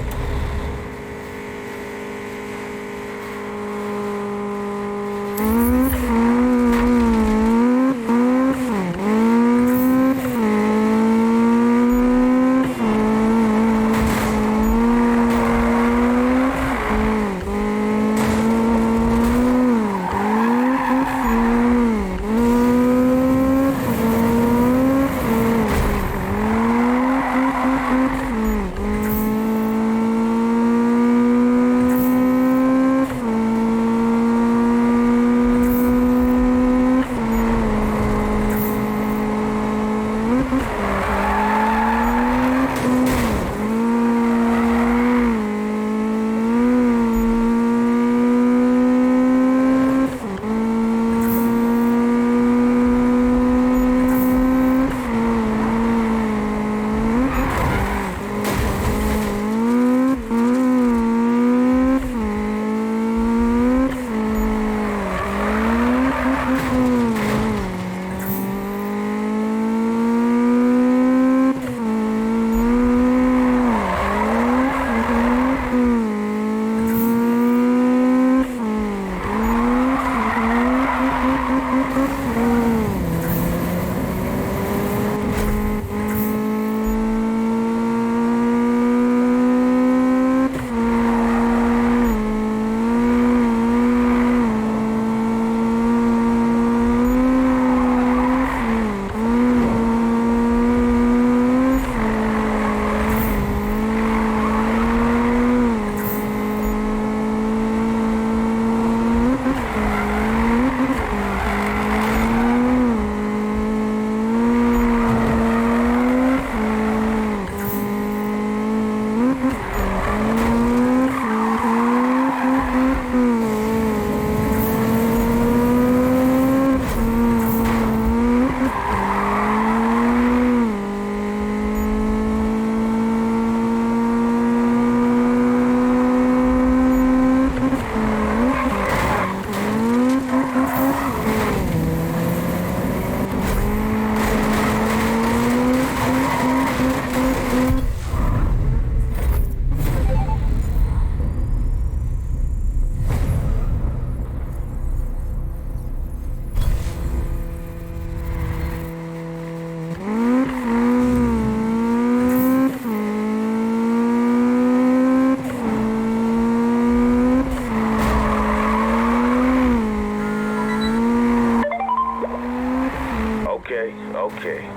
Okay.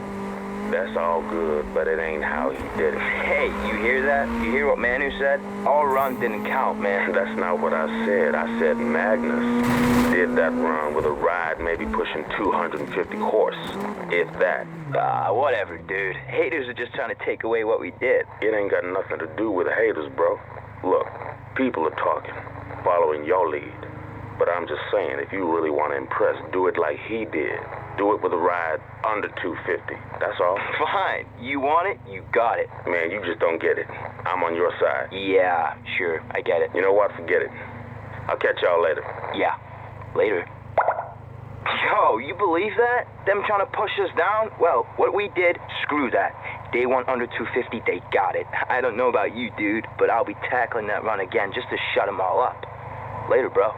That's all good, but it ain't how he did it. Hey, you hear that? You hear what Manu said? Our run didn't count, man. That's not what I said. I said Magnus did that run with a ride maybe pushing 250 horse, if that. Whatever, dude. Haters are just trying to take away what we did. It ain't got nothing to do with the haters, bro. Look, people are talking, following your lead. But I'm just saying, if you really want to impress, do it like he did. Do it with a ride under 250. That's all. Fine. You want it, you got it. Man, you just don't get it. I'm on your side. Yeah, sure. I get it. You know what? Forget it. I'll catch y'all later. Yeah. Later. Yo, you believe that? Them trying to push us down? Well, what we did, screw that. They want under 250, they got it. I don't know about you, dude, but I'll be tackling that run again just to shut them all up. Later, bro.